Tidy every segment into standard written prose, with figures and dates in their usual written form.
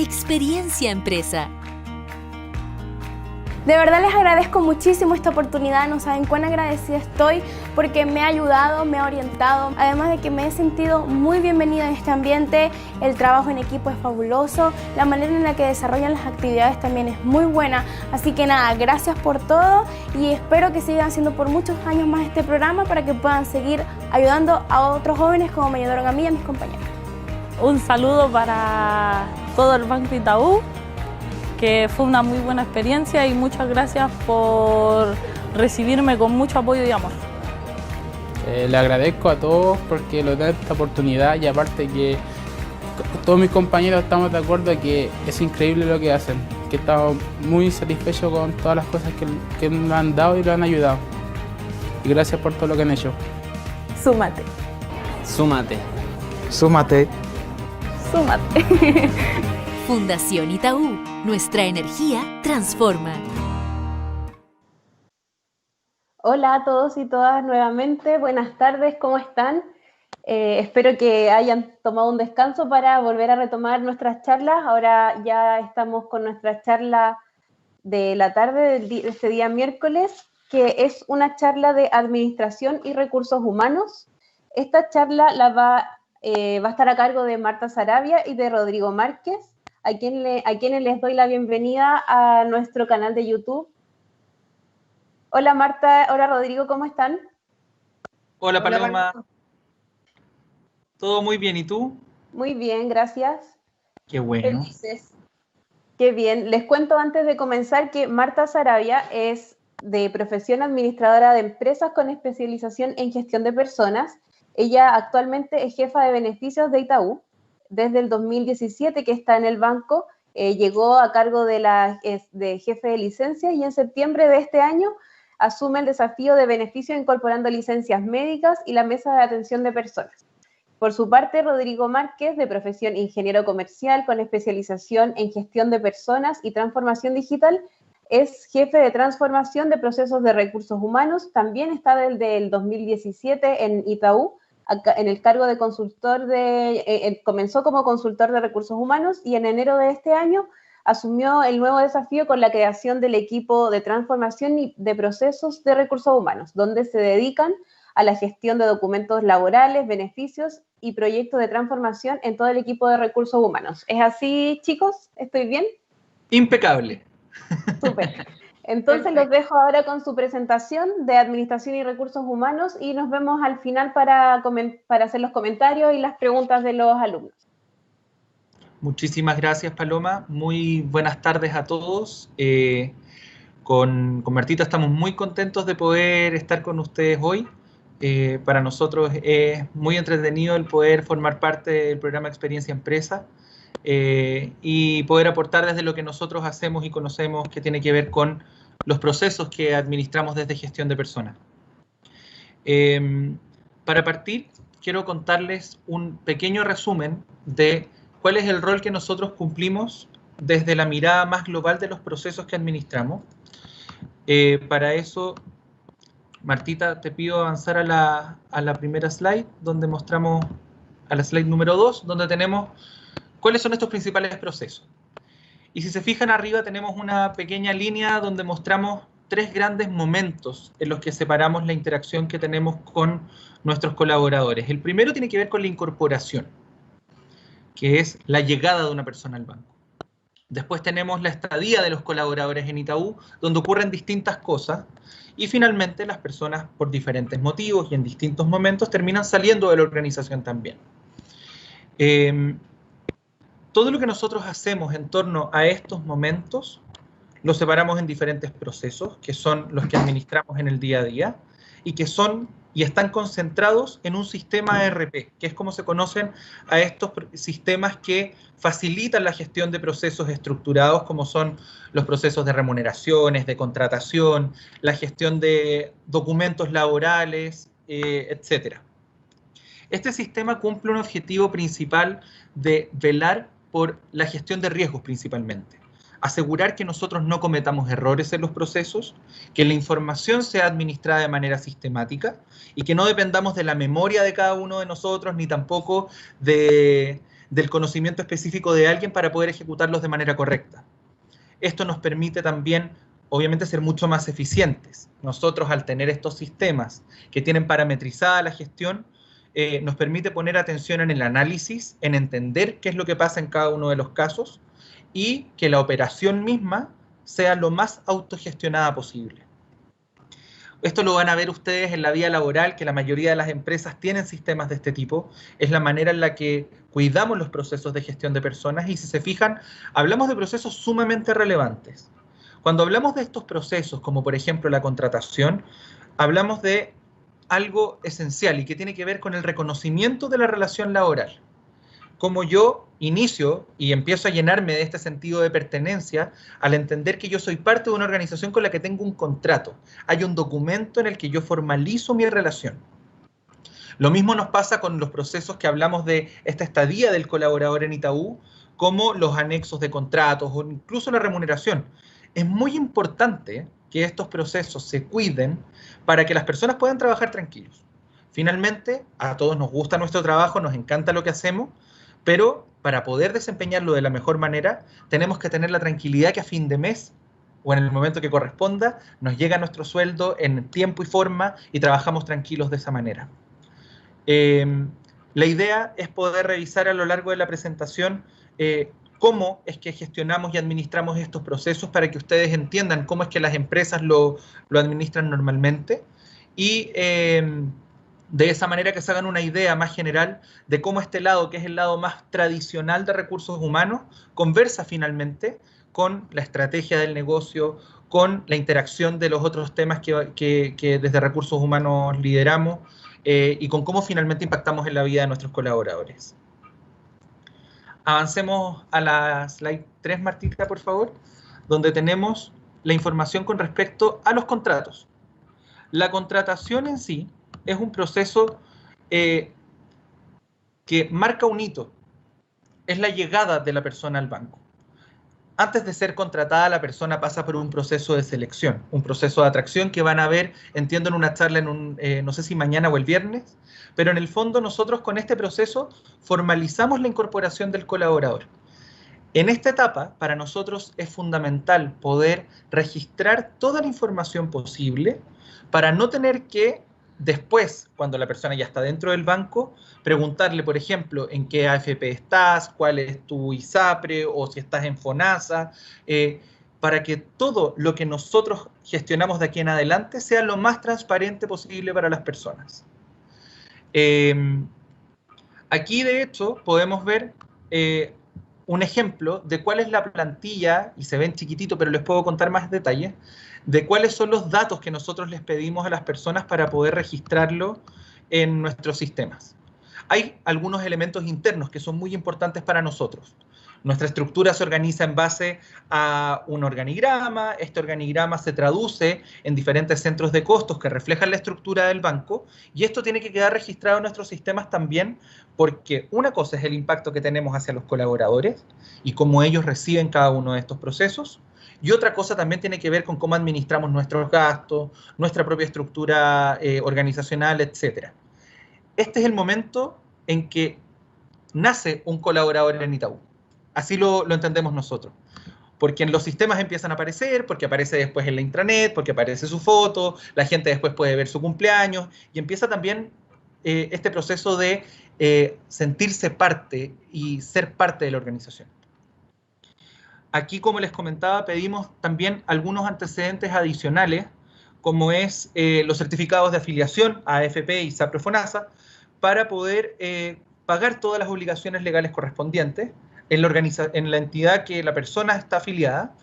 Experiencia Empresa. De verdad les agradezco muchísimo esta oportunidad, no saben cuán agradecida estoy porque me ha ayudado, me ha orientado, además de que me he sentido muy bienvenida en este ambiente, el trabajo en equipo es fabuloso, la manera en la que desarrollan las actividades también es muy buena, así que nada, gracias por todo y espero que sigan haciendo por muchos años más este programa para que puedan seguir ayudando a otros jóvenes como me ayudaron a mí y a mis compañeros. Un saludo para todo el Banco Itaú, que fue una muy buena experiencia y muchas gracias por recibirme con mucho apoyo y amor. Le agradezco a todos porque nos dan esta oportunidad y aparte que todos mis compañeros estamos de acuerdo de que es increíble lo que hacen, que estamos muy satisfechos con todas las cosas que nos han dado y nos han ayudado. Y gracias por todo lo que han hecho. Súmate. Súmate. Súmate. Súmate. Fundación Itaú, nuestra energía transforma. Hola a todos y todas nuevamente, buenas tardes, ¿cómo están? Espero que hayan tomado un descanso para volver a retomar nuestras charlas. Ahora ya estamos con nuestra charla de la tarde de este día miércoles, que es una charla de Administración y Recursos Humanos. Esta charla va a estar a cargo de Marta Saravia y de Rodrigo Márquez, a quienes les doy la bienvenida a nuestro canal de YouTube. Hola Marta, hola Rodrigo, ¿cómo están? Hola Paloma. ¿Todo muy bien? ¿Y tú? Muy bien, gracias. Qué bueno. Felices. Qué bien. Les cuento antes de comenzar que Marta Saravia es de profesión administradora de empresas con especialización en gestión de personas. Ella actualmente es jefa de beneficios de Itaú. Desde el 2017 que está en el banco, llegó a cargo de jefe de licencia y en septiembre de este año asume el desafío de beneficio incorporando licencias médicas y la mesa de atención de personas. Por su parte, Rodrigo Márquez, de profesión ingeniero comercial con especialización en gestión de personas y transformación digital, es jefe de transformación de procesos de recursos humanos, también está desde el 2017 en Itaú, en el cargo de consultor comenzó como consultor de recursos humanos y en enero de este año asumió el nuevo desafío con la creación del equipo de transformación y de procesos de recursos humanos, donde se dedican a la gestión de documentos laborales, beneficios y proyectos de transformación en todo el equipo de recursos humanos. ¿Es así, chicos? ¿Estoy bien? Impecable. Súper. Entonces los dejo ahora con su presentación de Administración y Recursos Humanos y nos vemos al final para hacer los comentarios y las preguntas de los alumnos. Muchísimas gracias, Paloma. Muy buenas tardes a todos. Con Martita estamos muy contentos de poder estar con ustedes hoy. Para nosotros es muy entretenido el poder formar parte del programa Experiencia Empresa y poder aportar desde lo que nosotros hacemos y conocemos que tiene que ver con los procesos que administramos desde gestión de personas. Para partir, quiero contarles un pequeño resumen de cuál es el rol que nosotros cumplimos desde la mirada más global de los procesos que administramos. Para eso, Martita, te pido avanzar a la primera slide, donde mostramos, a la slide número 2, donde tenemos cuáles son estos principales procesos. Y si se fijan arriba tenemos una pequeña línea donde mostramos 3 grandes momentos en los que separamos la interacción que tenemos con nuestros colaboradores. El primero tiene que ver con la incorporación, que es la llegada de una persona al banco. Después tenemos la estadía de los colaboradores en Itaú, donde ocurren distintas cosas. Y finalmente las personas, por diferentes motivos y en distintos momentos, terminan saliendo de la organización también. Todo lo que nosotros hacemos en torno a estos momentos lo separamos en diferentes procesos, que son los que administramos en el día a día, y que son y están concentrados en un sistema ERP, que es como se conocen a estos sistemas que facilitan la gestión de procesos estructurados, como son los procesos de remuneraciones, de contratación, la gestión de documentos laborales, etc. Este sistema cumple un objetivo principal de velar por la gestión de riesgos principalmente. Asegurar que nosotros no cometamos errores en los procesos, que la información sea administrada de manera sistemática y que no dependamos de la memoria de cada uno de nosotros ni tampoco de del conocimiento específico de alguien para poder ejecutarlos de manera correcta. Esto nos permite también, obviamente, ser mucho más eficientes. Nosotros, al tener estos sistemas que tienen parametrizada la gestión, nos permite poner atención en el análisis, en entender qué es lo que pasa en cada uno de los casos y que la operación misma sea lo más autogestionada posible. Esto lo van a ver ustedes en la vida laboral, que la mayoría de las empresas tienen sistemas de este tipo. Es la manera en la que cuidamos los procesos de gestión de personas y, si se fijan, hablamos de procesos sumamente relevantes. Cuando hablamos de estos procesos, como por ejemplo la contratación, hablamos de algo esencial y que tiene que ver con el reconocimiento de la relación laboral. Como yo inicio y empiezo a llenarme de este sentido de pertenencia al entender que yo soy parte de una organización con la que tengo un contrato. Hay un documento en el que yo formalizo mi relación. Lo mismo nos pasa con los procesos que hablamos de esta estadía del colaborador en Itaú, como los anexos de contratos o incluso la remuneración. Es muy importante que estos procesos se cuiden para que las personas puedan trabajar tranquilos. Finalmente, a todos nos gusta nuestro trabajo, nos encanta lo que hacemos, pero para poder desempeñarlo de la mejor manera, tenemos que tener la tranquilidad que a fin de mes o en el momento que corresponda, nos llega nuestro sueldo en tiempo y forma y trabajamos tranquilos de esa manera. La idea es poder revisar a lo largo de la presentación cómo es que gestionamos y administramos estos procesos para que ustedes entiendan cómo es que las empresas lo administran normalmente y de esa manera que se hagan una idea más general de cómo este lado, que es el lado más tradicional de recursos humanos, conversa finalmente con la estrategia del negocio, con la interacción de los otros temas que desde recursos humanos lideramos y con cómo finalmente impactamos en la vida de nuestros colaboradores. Avancemos a la slide 3, Martita, por favor, donde tenemos la información con respecto a los contratos. La contratación en sí es un proceso que marca un hito. Es la llegada de la persona al banco. Antes de ser contratada, la persona pasa por un proceso de selección, un proceso de atracción que van a ver, entiendo, en una charla, no sé si mañana o el viernes, pero en el fondo nosotros con este proceso formalizamos la incorporación del colaborador. En esta etapa, para nosotros es fundamental poder registrar toda la información posible para no tener que después, cuando la persona ya está dentro del banco, preguntarle, por ejemplo, en qué AFP estás, cuál es tu ISAPRE o si estás en FONASA, para que todo lo que nosotros gestionamos de aquí en adelante sea lo más transparente posible para las personas. Aquí, de hecho, podemos ver un ejemplo de cuál es la plantilla, y se ven chiquitito, pero les puedo contar más detalles, de cuáles son los datos que nosotros les pedimos a las personas para poder registrarlo en nuestros sistemas. Hay algunos elementos internos que son muy importantes para nosotros. Nuestra estructura se organiza en base a un organigrama. Este organigrama se traduce en diferentes centros de costos que reflejan la estructura del banco, y esto tiene que quedar registrado en nuestros sistemas también, porque una cosa es el impacto que tenemos hacia los colaboradores y cómo ellos reciben cada uno de estos procesos, y otra cosa también tiene que ver con cómo administramos nuestros gastos, nuestra propia estructura organizacional, etc. Este es el momento en que nace un colaborador en Itaú. Así lo entendemos nosotros. Porque en los sistemas empiezan a aparecer, porque aparece después en la intranet, porque aparece su foto, la gente después puede ver su cumpleaños, y empieza también este proceso de sentirse parte y ser parte de la organización. Aquí, como les comentaba, pedimos también algunos antecedentes adicionales, como es los certificados de afiliación a AFP y ISAPRE FONASA, para poder pagar todas las obligaciones legales correspondientes en la entidad que la persona está afiliada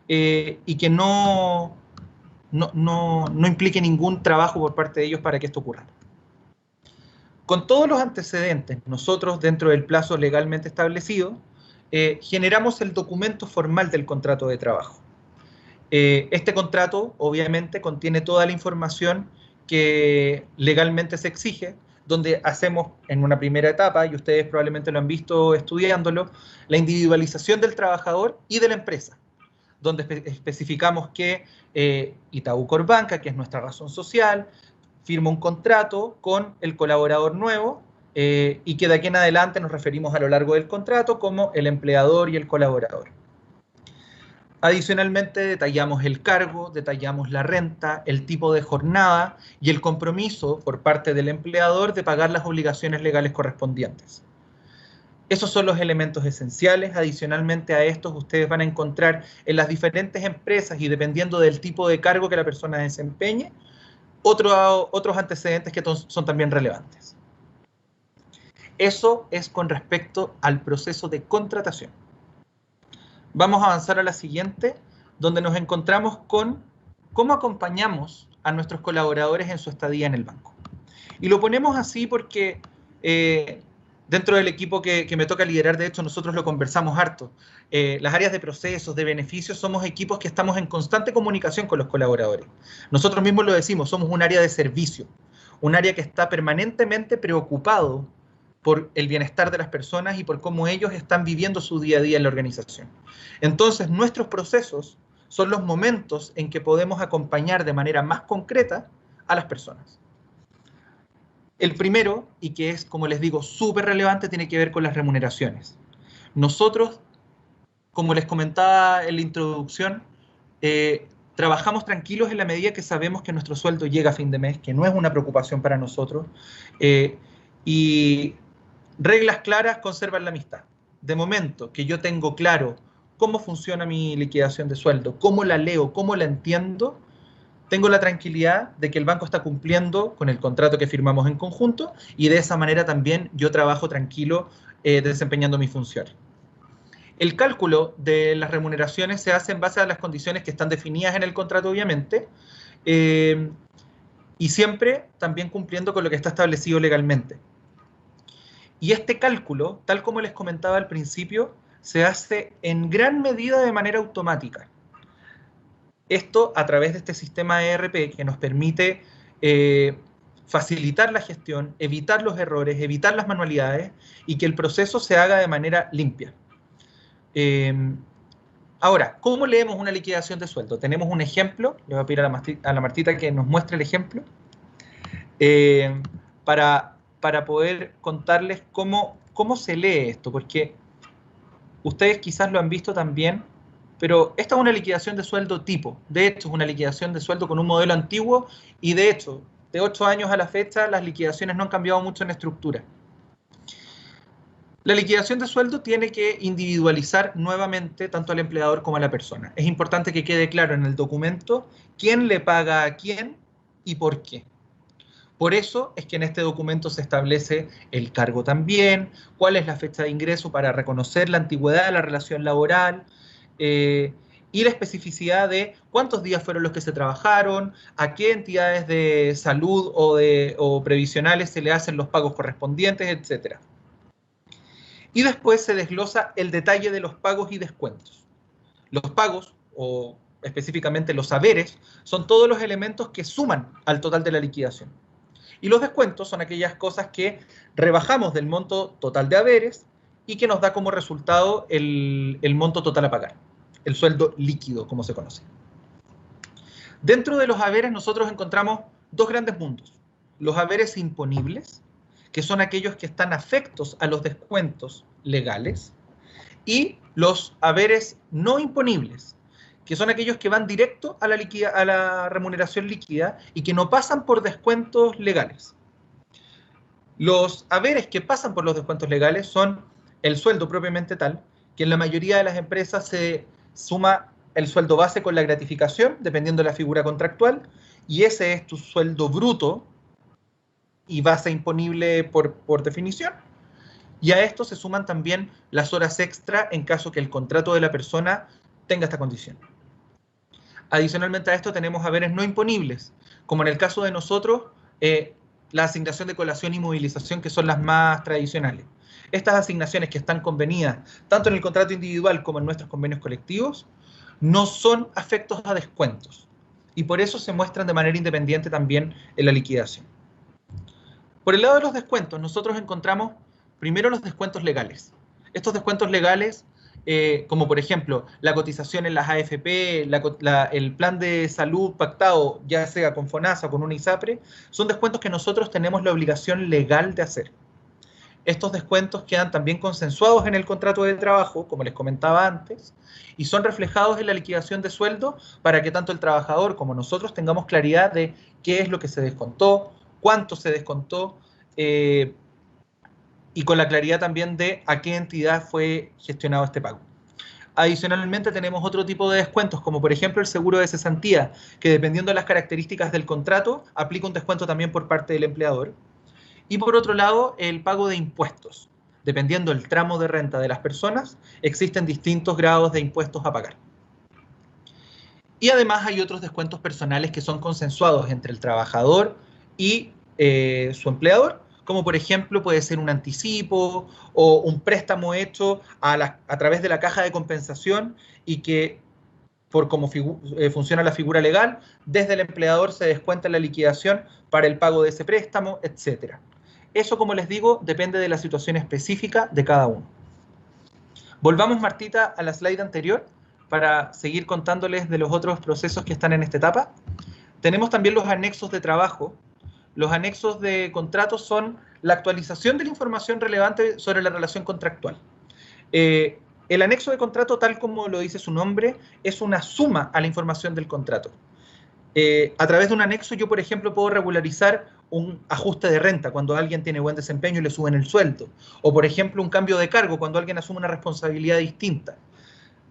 y que no implique ningún trabajo por parte de ellos para que esto ocurra. Con todos los antecedentes, nosotros, dentro del plazo legalmente establecido, generamos el documento formal del contrato de trabajo. Este contrato, obviamente, contiene toda la información que legalmente se exige, donde hacemos en una primera etapa, y ustedes probablemente lo han visto estudiándolo, la individualización del trabajador y de la empresa, donde especificamos que Itaú Corbanca, que es nuestra razón social, firma un contrato con el colaborador nuevo y que de aquí en adelante nos referimos a lo largo del contrato como el empleador y el colaborador. Adicionalmente detallamos el cargo, detallamos la renta, el tipo de jornada y el compromiso por parte del empleador de pagar las obligaciones legales correspondientes. Esos son los elementos esenciales. Adicionalmente a estos, ustedes van a encontrar en las diferentes empresas y dependiendo del tipo de cargo que la persona desempeñe, otros antecedentes que son también relevantes. Eso es con respecto al proceso de contratación. Vamos a avanzar a la siguiente, donde nos encontramos con cómo acompañamos a nuestros colaboradores en su estadía en el banco. Y lo ponemos así porque dentro del equipo que me toca liderar, de hecho, nosotros lo conversamos harto. Las áreas de procesos, de beneficios, somos equipos que estamos en constante comunicación con los colaboradores. Nosotros mismos lo decimos, somos un área de servicio, un área que está permanentemente preocupado por el bienestar de las personas y por cómo ellos están viviendo su día a día en la organización. Entonces, nuestros procesos son los momentos en que podemos acompañar de manera más concreta a las personas. El primero, y que es, como les digo, súper relevante, tiene que ver con las remuneraciones. Nosotros, como les comentaba en la introducción, trabajamos tranquilos en la medida que sabemos que nuestro sueldo llega a fin de mes, que no es una preocupación para nosotros, y reglas claras conservan la amistad. De momento que yo tengo claro cómo funciona mi liquidación de sueldo, cómo la leo, cómo la entiendo, tengo la tranquilidad de que el banco está cumpliendo con el contrato que firmamos en conjunto y de esa manera también yo trabajo tranquilo desempeñando mis funciones. El cálculo de las remuneraciones se hace en base a las condiciones que están definidas en el contrato, obviamente, y siempre también cumpliendo con lo que está establecido legalmente. Y este cálculo, tal como les comentaba al principio, se hace en gran medida de manera automática. Esto a través de este sistema ERP que nos permite facilitar la gestión, evitar los errores, evitar las manualidades y que el proceso se haga de manera limpia. Ahora, ¿cómo leemos una liquidación de sueldo? Tenemos un ejemplo, le voy a pedir a la Martita que nos muestre el ejemplo, para poder contarles cómo se lee esto, porque ustedes quizás lo han visto también, pero esta es una liquidación de sueldo tipo. De hecho, es una liquidación de sueldo con un modelo antiguo y de hecho, de 8 años a la fecha, las liquidaciones no han cambiado mucho en estructura. La liquidación de sueldo tiene que individualizar nuevamente tanto al empleador como a la persona. Es importante que quede claro en el documento quién le paga a quién y por qué. Por eso es que en este documento se establece el cargo también, cuál es la fecha de ingreso para reconocer la antigüedad de la relación laboral, y la especificidad de cuántos días fueron los que se trabajaron, a qué entidades de salud o previsionales se le hacen los pagos correspondientes, etc. Y después se desglosa el detalle de los pagos y descuentos. Los pagos, o específicamente los haberes, son todos los elementos que suman al total de la liquidación. Y los descuentos son aquellas cosas que rebajamos del monto total de haberes y que nos da como resultado el monto total a pagar, el sueldo líquido, como se conoce. Dentro de los haberes nosotros encontramos dos grandes mundos. Los haberes imponibles, que son aquellos que están afectos a los descuentos legales, y los haberes no imponibles, que son aquellos que van directo a la remuneración líquida y que no pasan por descuentos legales. Los haberes que pasan por los descuentos legales son el sueldo propiamente tal, que en la mayoría de las empresas se suma el sueldo base con la gratificación, dependiendo de la figura contractual, y ese es tu sueldo bruto y base imponible por definición. Y a esto se suman también las horas extra en caso que el contrato de la persona tenga esta condición. Adicionalmente a esto tenemos haberes no imponibles, como en el caso de nosotros, la asignación de colación y movilización, que son las más tradicionales. Estas asignaciones que están convenidas tanto en el contrato individual como en nuestros convenios colectivos no son afectos a descuentos y por eso se muestran de manera independiente también en la liquidación. Por el lado de los descuentos, nosotros encontramos primero los descuentos legales. Estos descuentos legales, como por ejemplo la cotización en las AFP, el plan de salud pactado, ya sea con FONASA o con una ISAPRE, son descuentos que nosotros tenemos la obligación legal de hacer. Estos descuentos quedan también consensuados en el contrato de trabajo, como les comentaba antes, y son reflejados en la liquidación de sueldo para que tanto el trabajador como nosotros tengamos claridad de qué es lo que se descontó, cuánto se descontó, y con la claridad también de a qué entidad fue gestionado este pago. Adicionalmente tenemos otro tipo de descuentos, como por ejemplo el seguro de cesantía, que dependiendo de las características del contrato, aplica un descuento también por parte del empleador. Y por otro lado, el pago de impuestos. Dependiendo del tramo de renta de las personas, existen distintos grados de impuestos a pagar. Y además hay otros descuentos personales que son consensuados entre el trabajador y su empleador, como por ejemplo puede ser un anticipo o un préstamo hecho a través de la caja de compensación y que por cómo funciona la figura legal, desde el empleador se descuenta la liquidación para el pago de ese préstamo, etc. Eso, como les digo, depende de la situación específica de cada uno. Volvamos, Martita, a la slide anterior para seguir contándoles de los otros procesos que están en esta etapa. Tenemos también los anexos de trabajo. Los anexos de contrato son la actualización de la información relevante sobre la relación contractual. El anexo de contrato, tal como lo dice su nombre, es una suma a la información del contrato. A través de un anexo yo, por ejemplo, puedo regularizar un ajuste de renta cuando alguien tiene buen desempeño y le suben el sueldo. O, por ejemplo, un cambio de cargo cuando alguien asume una responsabilidad distinta.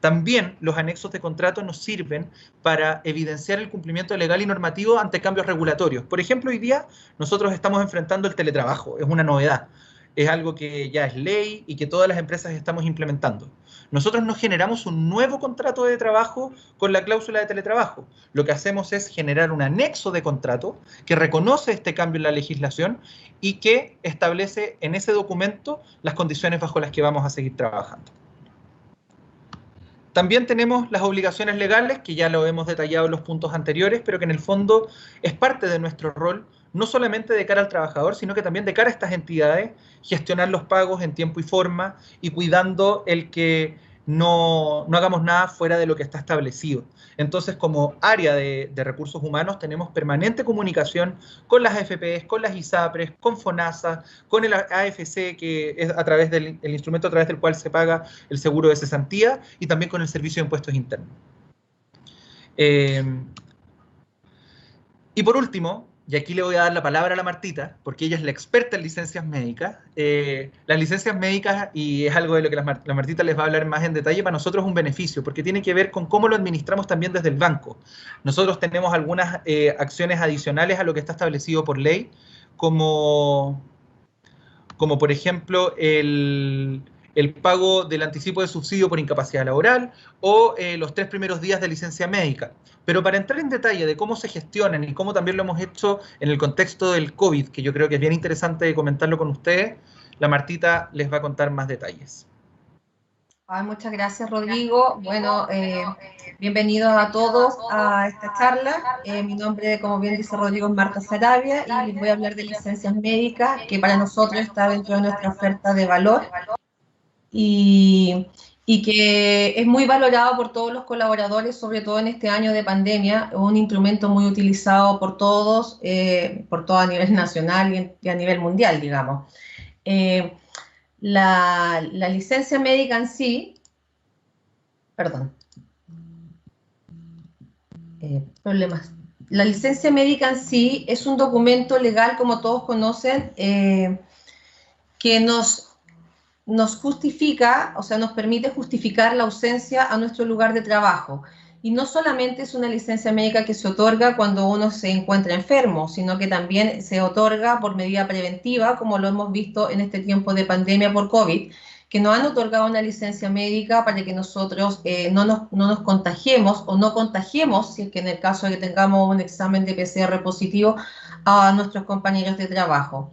También los anexos de contrato nos sirven para evidenciar el cumplimiento legal y normativo ante cambios regulatorios. Por ejemplo, hoy día nosotros estamos enfrentando el teletrabajo, es una novedad. Es algo que ya es ley y que todas las empresas estamos implementando. Nosotros no generamos un nuevo contrato de trabajo con la cláusula de teletrabajo. Lo que hacemos es generar un anexo de contrato que reconoce este cambio en la legislación y que establece en ese documento las condiciones bajo las que vamos a seguir trabajando. También tenemos las obligaciones legales, que ya lo hemos detallado en los puntos anteriores, pero que en el fondo es parte de nuestro rol, no solamente de cara al trabajador, sino que también de cara a estas entidades, gestionar los pagos en tiempo y forma y cuidando el que no hagamos nada fuera de lo que está establecido. Entonces, como área de recursos humanos, tenemos permanente comunicación con las AFPs, con las ISAPRES, con FONASA, con el AFC, que es a través del instrumento a través del cual se paga el seguro de cesantía, y también con el Servicio de Impuestos Internos. Y por último, y aquí le voy a dar la palabra a la Martita, porque ella es la experta en licencias médicas. Las licencias médicas, y es algo de lo que la Martita les va a hablar más en detalle, para nosotros es un beneficio, porque tiene que ver con cómo lo administramos también desde el banco. Nosotros tenemos algunas acciones adicionales a lo que está establecido por ley, como por ejemplo el pago del anticipo de subsidio por incapacidad laboral o los 3 primeros días de licencia médica. Pero para entrar en detalle de cómo se gestionan y cómo también lo hemos hecho en el contexto del COVID, que yo creo que es bien interesante comentarlo con ustedes, la Martita les va a contar más detalles. Muchas gracias, Rodrigo. Bueno, bienvenidos a todos a esta charla. Mi nombre, como bien dice Rodrigo, es Marta Saravia y les voy a hablar de licencias médicas, que para nosotros está dentro de nuestra oferta de valor y que es muy valorado por todos los colaboradores, sobre todo en este año de pandemia. Es un instrumento muy utilizado por todos, a nivel nacional y a nivel mundial, digamos. La licencia médica en sí, La licencia médica en sí es un documento legal, como todos conocen, que nos justifica, o sea, nos permite justificar la ausencia a nuestro lugar de trabajo. Y no solamente es una licencia médica que se otorga cuando uno se encuentra enfermo, sino que también se otorga por medida preventiva, como lo hemos visto en este tiempo de pandemia por COVID, que nos han otorgado una licencia médica para que nosotros no nos contagiemos o no contagiemos, si es que en el caso de que tengamos un examen de PCR positivo, a nuestros compañeros de trabajo.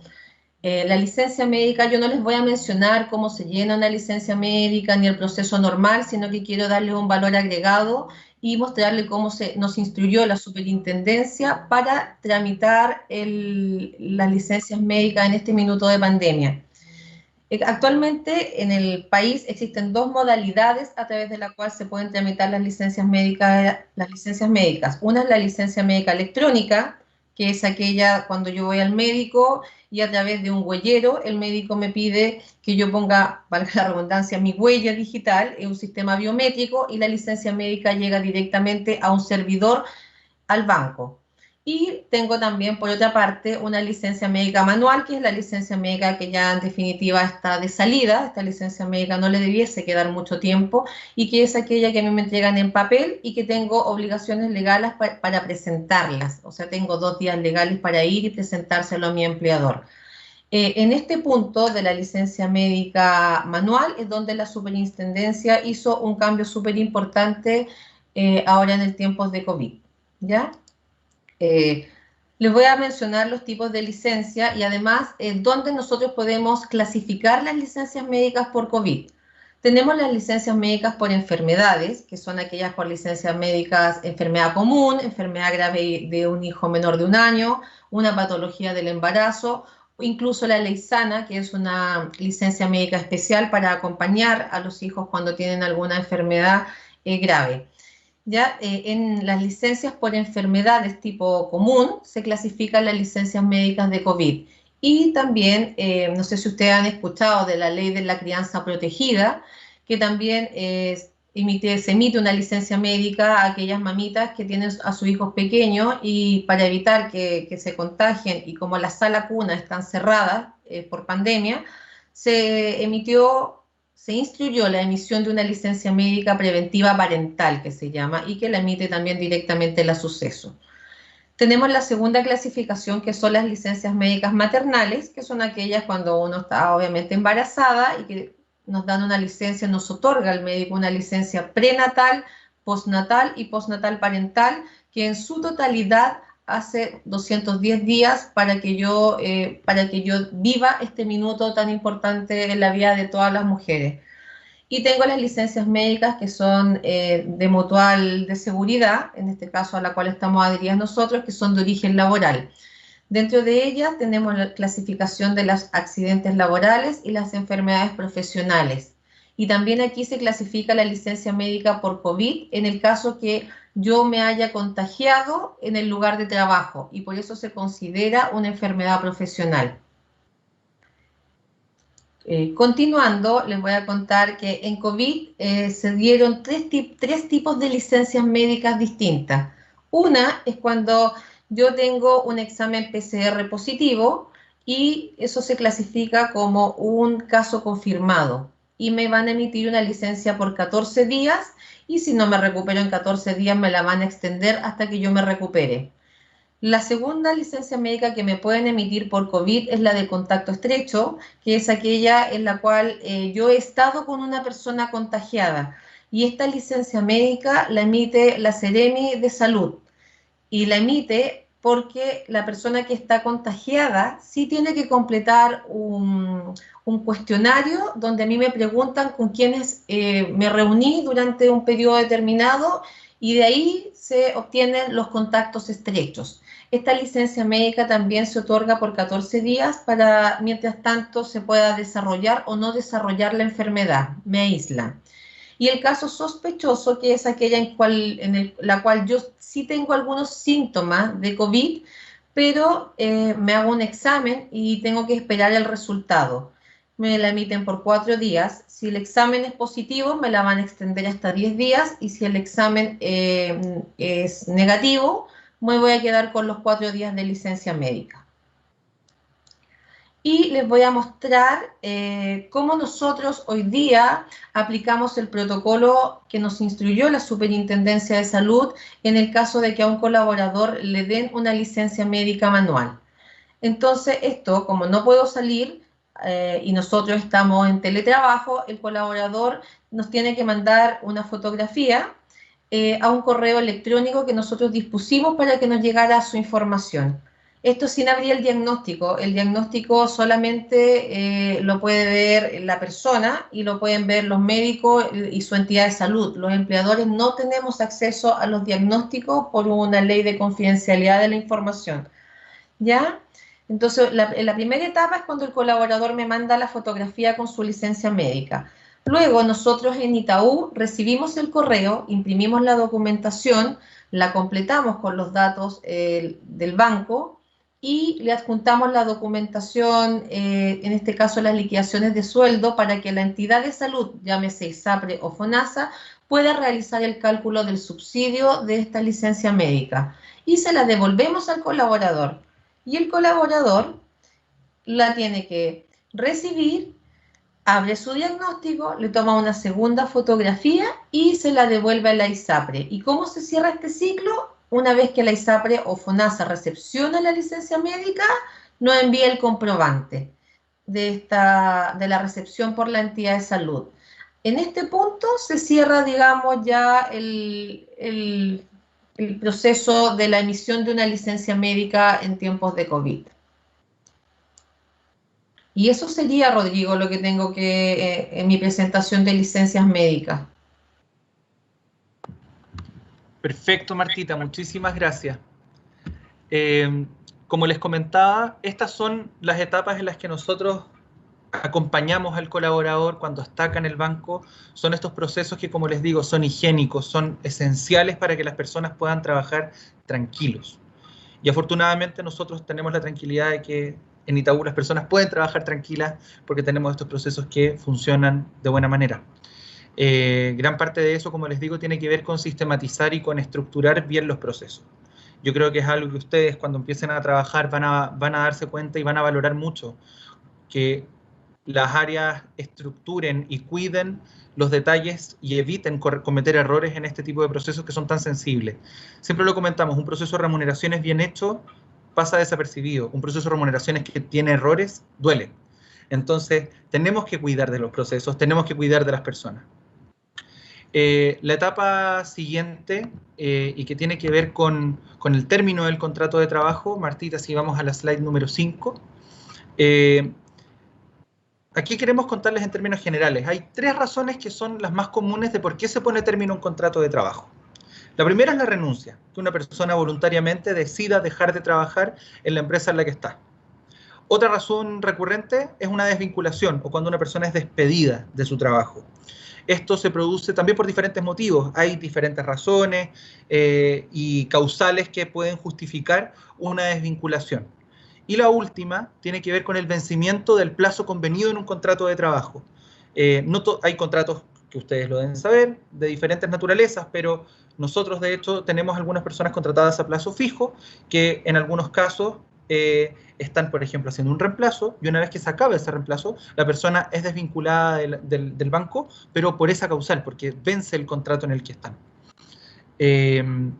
La licencia médica, yo no les voy a mencionar cómo se llena una licencia médica ni el proceso normal, sino que quiero darle un valor agregado y mostrarle cómo nos instruyó la superintendencia para tramitar las licencias médicas en este minuto de pandemia. Actualmente en el país existen 2 modalidades a través de las cuales se pueden tramitar las licencias médicas. Una es la licencia médica electrónica, que es aquella cuando yo voy al médico y a través de un huellero el médico me pide que yo ponga, valga la redundancia, mi huella digital en un sistema biométrico y la licencia médica llega directamente a un servidor al banco. Y tengo también, por otra parte, una licencia médica manual, que es la licencia médica que ya en definitiva está de salida. Esta licencia médica no le debiese quedar mucho tiempo y que es aquella que a mí me entregan en papel y que tengo obligaciones legales para presentarlas. O sea, tengo 2 días legales para ir y presentárselo a mi empleador. En este punto de la licencia médica manual es donde la superintendencia hizo un cambio súper importante ahora en el tiempo de COVID, ¿ya? Les voy a mencionar los tipos de licencia y además dónde nosotros podemos clasificar las licencias médicas por COVID. Tenemos las licencias médicas por enfermedades, que son aquellas por licencias médicas, enfermedad común, enfermedad grave de un hijo menor de 1 año, una patología del embarazo, o incluso la ley sana, que es una licencia médica especial para acompañar a los hijos cuando tienen alguna enfermedad grave. Ya en las licencias por enfermedades tipo común se clasifican las licencias médicas de COVID. Y también, no sé si ustedes han escuchado de la ley de la crianza protegida, que también se emite una licencia médica a aquellas mamitas que tienen a sus hijos pequeños y para evitar que se contagien y como las salas cuna están cerradas por pandemia, se instruyó la emisión de una licencia médica preventiva parental, que se llama, y que la emite también directamente la Suceso. Tenemos la segunda clasificación, que son las licencias médicas maternales, que son aquellas cuando uno está obviamente embarazada y que nos dan una licencia, nos otorga el médico una licencia prenatal, postnatal y postnatal parental, que en su totalidad hace 210 días para que yo viva este minuto tan importante en la vida de todas las mujeres. Y tengo las licencias médicas que son de mutual de seguridad, en este caso a la cual estamos adheridas nosotros, que son de origen laboral. Dentro de ellas tenemos la clasificación de los accidentes laborales y las enfermedades profesionales. Y también aquí se clasifica la licencia médica por COVID en el caso que yo me haya contagiado en el lugar de trabajo y por eso se considera una enfermedad profesional. Continuando, les voy a contar que en COVID se dieron tres tipos de licencias médicas distintas. Una es cuando yo tengo un examen PCR positivo y eso se clasifica como un caso confirmado y me van a emitir una licencia por 14 días y si no me recupero en 14 días me la van a extender hasta que yo me recupere. La segunda licencia médica que me pueden emitir por COVID es la de contacto estrecho, que es aquella en la cual yo he estado con una persona contagiada y esta licencia médica la emite la Seremi de Salud y la emite porque la persona que está contagiada sí tiene que completar un cuestionario donde a mí me preguntan con quiénes me reuní durante un periodo determinado y de ahí se obtienen los contactos estrechos. Esta licencia médica también se otorga por 14 días para, mientras tanto, se pueda desarrollar o no desarrollar la enfermedad, me aíslan. Y el caso sospechoso, que es aquella en la cual yo sí tengo algunos síntomas de COVID, pero me hago un examen y tengo que esperar el resultado. Me la emiten por 4 días. Si el examen es positivo, me la van a extender hasta 10 días y si el examen es negativo, me voy a quedar con los 4 días de licencia médica. Y les voy a mostrar cómo nosotros hoy día aplicamos el protocolo que nos instruyó la Superintendencia de Salud en el caso de que a un colaborador le den una licencia médica manual. Entonces, esto, como no puedo salir y nosotros estamos en teletrabajo, el colaborador nos tiene que mandar una fotografía a un correo electrónico que nosotros dispusimos para que nos llegara su información. Esto sin abrir el diagnóstico solamente lo puede ver la persona y lo pueden ver los médicos y su entidad de salud. Los empleadores no tenemos acceso a los diagnósticos por una ley de confidencialidad de la información, ¿ya? Entonces, la primera etapa es cuando el colaborador me manda la fotografía con su licencia médica. Luego nosotros en Itaú recibimos el correo, imprimimos la documentación, la completamos con los datos del banco y le adjuntamos la documentación, en este caso las liquidaciones de sueldo, para que la entidad de salud, llámese ISAPRE o FONASA, pueda realizar el cálculo del subsidio de esta licencia médica. Y se la devolvemos al colaborador. Y el colaborador la tiene que recibir, abre su diagnóstico, le toma una segunda fotografía y se la devuelve a la ISAPRE. ¿Y cómo se cierra este ciclo? Una vez que la ISAPRE o FONASA recepciona la licencia médica, nos envía el comprobante de la recepción por la entidad de salud. En este punto se cierra, digamos, ya el proceso de la emisión de una licencia médica en tiempos de COVID. Y eso sería, Rodrigo, lo que tengo en mi presentación de licencias médicas. Perfecto, Martita, muchísimas gracias. Como les comentaba, estas son las etapas en las que nosotros acompañamos al colaborador cuando está acá en el banco. Son estos procesos que, como les digo, son higiénicos, son esenciales para que las personas puedan trabajar tranquilos. Y afortunadamente nosotros tenemos la tranquilidad de que en Itaú las personas pueden trabajar tranquilas porque tenemos estos procesos que funcionan de buena manera. Gran parte de eso, como les digo, tiene que ver con sistematizar y con estructurar bien los procesos. Yo creo que es algo que ustedes cuando empiecen a trabajar van a darse cuenta y van a valorar mucho, que las áreas estructuren y cuiden los detalles y eviten cometer errores en este tipo de procesos que son tan sensibles. Siempre lo comentamos, un proceso de remuneraciones bien hecho pasa desapercibido. Un proceso de remuneraciones que tiene errores duele. Entonces, tenemos que cuidar de los procesos, tenemos que cuidar de las personas. La etapa siguiente, y que tiene que ver con el término del contrato de trabajo, Martita, si vamos a la slide número 5, aquí queremos contarles en términos generales. Hay 3 razones que son las más comunes de por qué se pone término a un contrato de trabajo. La primera es la renuncia, que una persona voluntariamente decida dejar de trabajar en la empresa en la que está. Otra razón recurrente es una desvinculación o cuando una persona es despedida de su trabajo. Esto se produce también por diferentes motivos. Hay diferentes razones y causales que pueden justificar una desvinculación. Y la última tiene que ver con el vencimiento del plazo convenido en un contrato de trabajo. Hay contratos que ustedes lo deben saber, de diferentes naturalezas, pero nosotros de hecho tenemos algunas personas contratadas a plazo fijo que en algunos casos están, por ejemplo, haciendo un reemplazo y una vez que se acaba ese reemplazo, la persona es desvinculada del banco, pero por esa causal, porque vence el contrato en el que están. En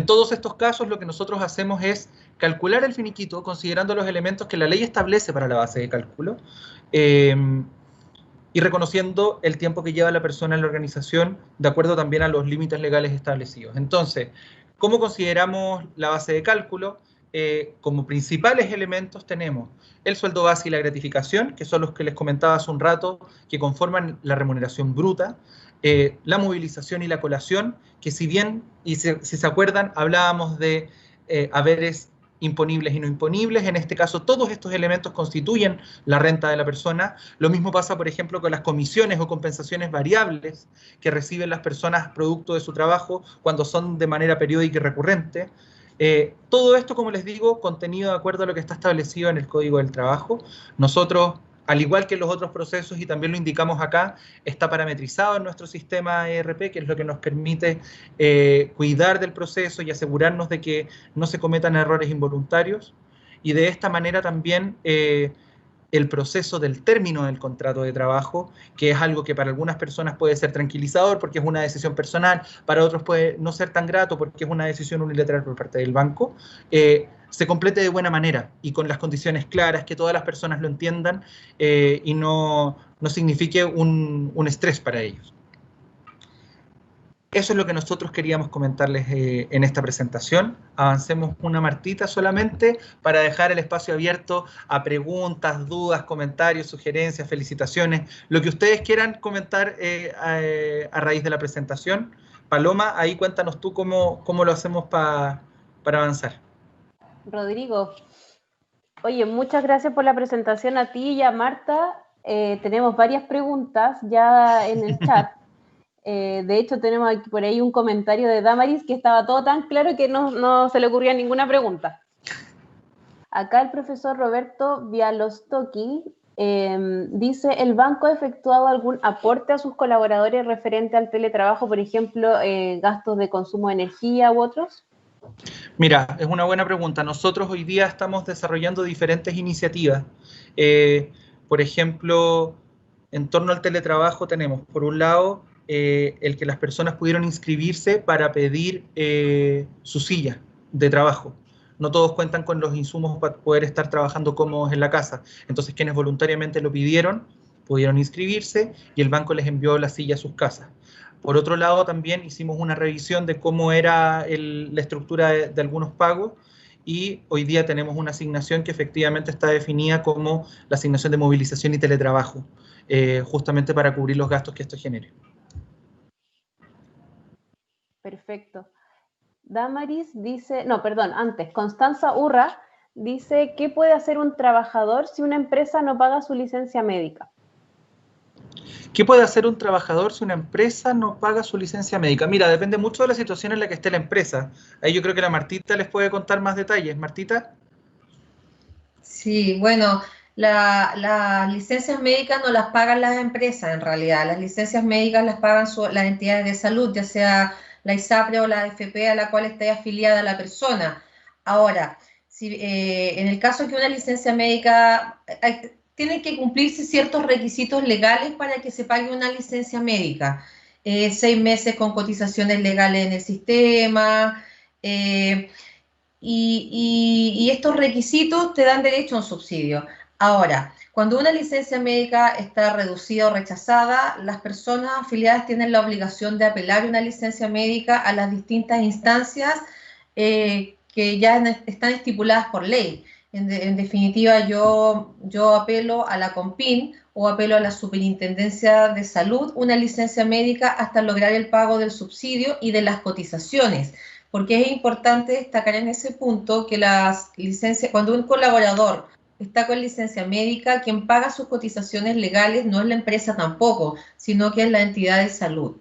todos estos casos lo que nosotros hacemos es calcular el finiquito considerando los elementos que la ley establece para la base de cálculo y reconociendo el tiempo que lleva la persona en la organización de acuerdo también a los límites legales establecidos. Entonces, ¿cómo consideramos la base de cálculo? Como principales elementos tenemos el sueldo base y la gratificación, que son los que les comentaba hace un rato, que conforman la remuneración bruta, la movilización y la colación, que si bien, y si se acuerdan, hablábamos de haberes imponibles y no imponibles. En este caso, todos estos elementos constituyen la renta de la persona. Lo mismo pasa, por ejemplo, con las comisiones o compensaciones variables que reciben las personas producto de su trabajo cuando son de manera periódica y recurrente. Todo esto, como les digo, contenido de acuerdo a lo que está establecido en el Código del Trabajo. Nosotros, al igual que en los otros procesos, y también lo indicamos acá, está parametrizado en nuestro sistema ERP, que es lo que nos permite cuidar del proceso y asegurarnos de que no se cometan errores involuntarios. Y de esta manera también el proceso del término del contrato de trabajo, que es algo que para algunas personas puede ser tranquilizador porque es una decisión personal, para otros puede no ser tan grato porque es una decisión unilateral por parte del banco, se complete de buena manera y con las condiciones claras, que todas las personas lo entiendan y no signifique un estrés para ellos. Eso es lo que nosotros queríamos comentarles en esta presentación. Avancemos una Martita solamente para dejar el espacio abierto a preguntas, dudas, comentarios, sugerencias, felicitaciones, lo que ustedes quieran comentar a raíz de la presentación. Paloma, ahí cuéntanos tú cómo lo hacemos para avanzar. Rodrigo, oye, muchas gracias por la presentación a ti y a Marta. tenemos varias preguntas ya en el chat. De hecho, tenemos aquí por ahí un comentario de Damaris que estaba todo tan claro que no se le ocurría ninguna pregunta. Acá el profesor Roberto Bialostoki dice, ¿el banco ha efectuado algún aporte a sus colaboradores referente al teletrabajo, por ejemplo, gastos de consumo de energía u otros? Mira, es una buena pregunta. Nosotros hoy día estamos desarrollando diferentes iniciativas. Por ejemplo, en torno al teletrabajo tenemos, por un lado, el que las personas pudieron inscribirse para pedir su silla de trabajo. No todos cuentan con los insumos para poder estar trabajando cómodos en la casa. Entonces, quienes voluntariamente lo pidieron, pudieron inscribirse y el banco les envió la silla a sus casas. Por otro lado, también hicimos una revisión de cómo era la estructura de algunos pagos y hoy día tenemos una asignación que efectivamente está definida como la asignación de movilización y teletrabajo, justamente para cubrir los gastos que esto genere. Perfecto. Damaris dice, no, perdón, antes, Constanza Urra dice, ¿qué puede hacer un trabajador si una empresa no paga su licencia médica? ¿Qué puede hacer un trabajador si una empresa no paga su licencia médica? Mira, depende mucho de la situación en la que esté la empresa. Ahí yo creo que la Martita les puede contar más detalles. ¿Martita? Sí, bueno, las licencias médicas no las pagan las empresas en realidad. Las licencias médicas las pagan las entidades de salud, ya sea la ISAPRE o la AFP a la cual esté afiliada la persona. Ahora, si, en el caso que una licencia médica, tienen que cumplirse ciertos requisitos legales para que se pague una licencia médica. 6 meses con cotizaciones legales en el sistema, y estos requisitos te dan derecho a un subsidio. Ahora, cuando una licencia médica está reducida o rechazada, las personas afiliadas tienen la obligación de apelar una licencia médica a las distintas instancias que ya están estipuladas por ley. En definitiva, yo apelo a la COMPIN o apelo a la Superintendencia de Salud una licencia médica hasta lograr el pago del subsidio y de las cotizaciones. Porque es importante destacar en ese punto que las licencias, cuando un colaborador está con licencia médica, quien paga sus cotizaciones legales no es la empresa tampoco, sino que es la entidad de salud.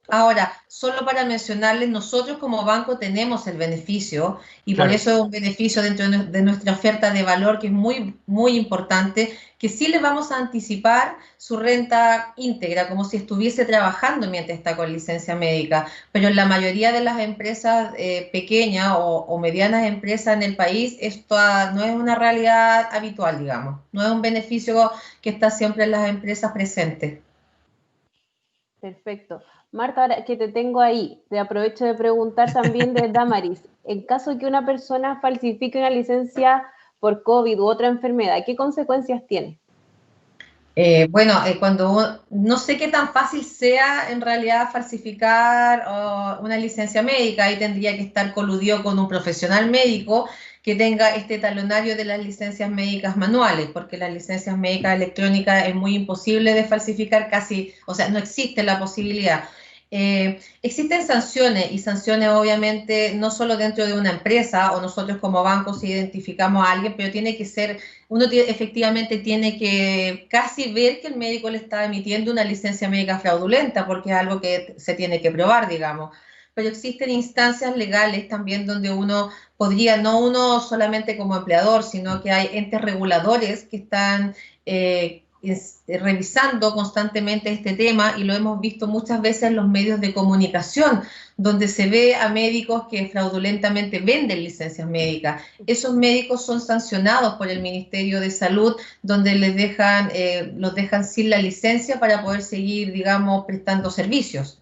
Ahora, solo para mencionarles, nosotros como banco tenemos el beneficio y claro, por eso es un beneficio dentro de nuestra oferta de valor que es muy, muy importante, que sí le vamos a anticipar su renta íntegra, como si estuviese trabajando mientras está con licencia médica. Pero en la mayoría de las empresas pequeñas o medianas empresas en el país, esto no es una realidad habitual, digamos. No es un beneficio que está siempre en las empresas presentes. Perfecto. Marta, ahora que te tengo ahí, te aprovecho de preguntar también de Damaris. En caso de que una persona falsifique una licencia por COVID u otra enfermedad, ¿qué consecuencias tiene? Cuando no sé qué tan fácil sea en realidad falsificar una licencia médica, ahí tendría que estar coludido con un profesional médico que tenga este talonario de las licencias médicas manuales, porque las licencias médicas electrónicas es muy imposible de falsificar casi, o sea, no existe la posibilidad. Existen sanciones y sanciones obviamente no solo dentro de una empresa o nosotros como bancos identificamos a alguien, pero tiene que ser, efectivamente tiene que casi ver que el médico le está emitiendo una licencia médica fraudulenta porque es algo que se tiene que probar, digamos. Pero existen instancias legales también donde uno podría, no uno solamente como empleador, sino que hay entes reguladores que están revisando constantemente este tema y lo hemos visto muchas veces en los medios de comunicación, donde se ve a médicos que fraudulentamente venden licencias médicas. Esos médicos son sancionados por el Ministerio de Salud, donde los dejan sin la licencia para poder seguir, digamos, prestando servicios.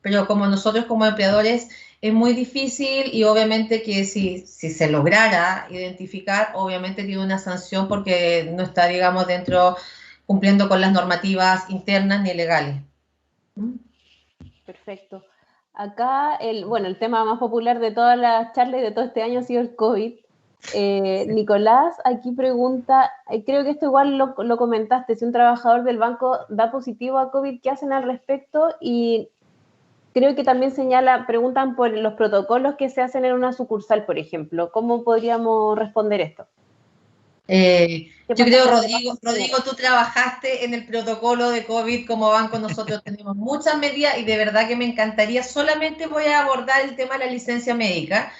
Pero como nosotros como empleadores es muy difícil y obviamente que si se lograra identificar, obviamente tiene una sanción porque no está, digamos, cumpliendo con las normativas internas ni legales. Perfecto. Acá, el tema más popular de todas las charlas y de todo este año ha sido el COVID. Nicolás aquí pregunta, creo que esto igual lo comentaste, si un trabajador del banco da positivo a COVID, ¿qué hacen al respecto? Y creo que también preguntan por los protocolos que se hacen en una sucursal, por ejemplo. ¿Cómo podríamos responder esto? Yo creo, Rodrigo, tú trabajaste en el protocolo de COVID como banco, nosotros tenemos muchas medidas y de verdad que me encantaría, solamente voy a abordar el tema de la licencia médica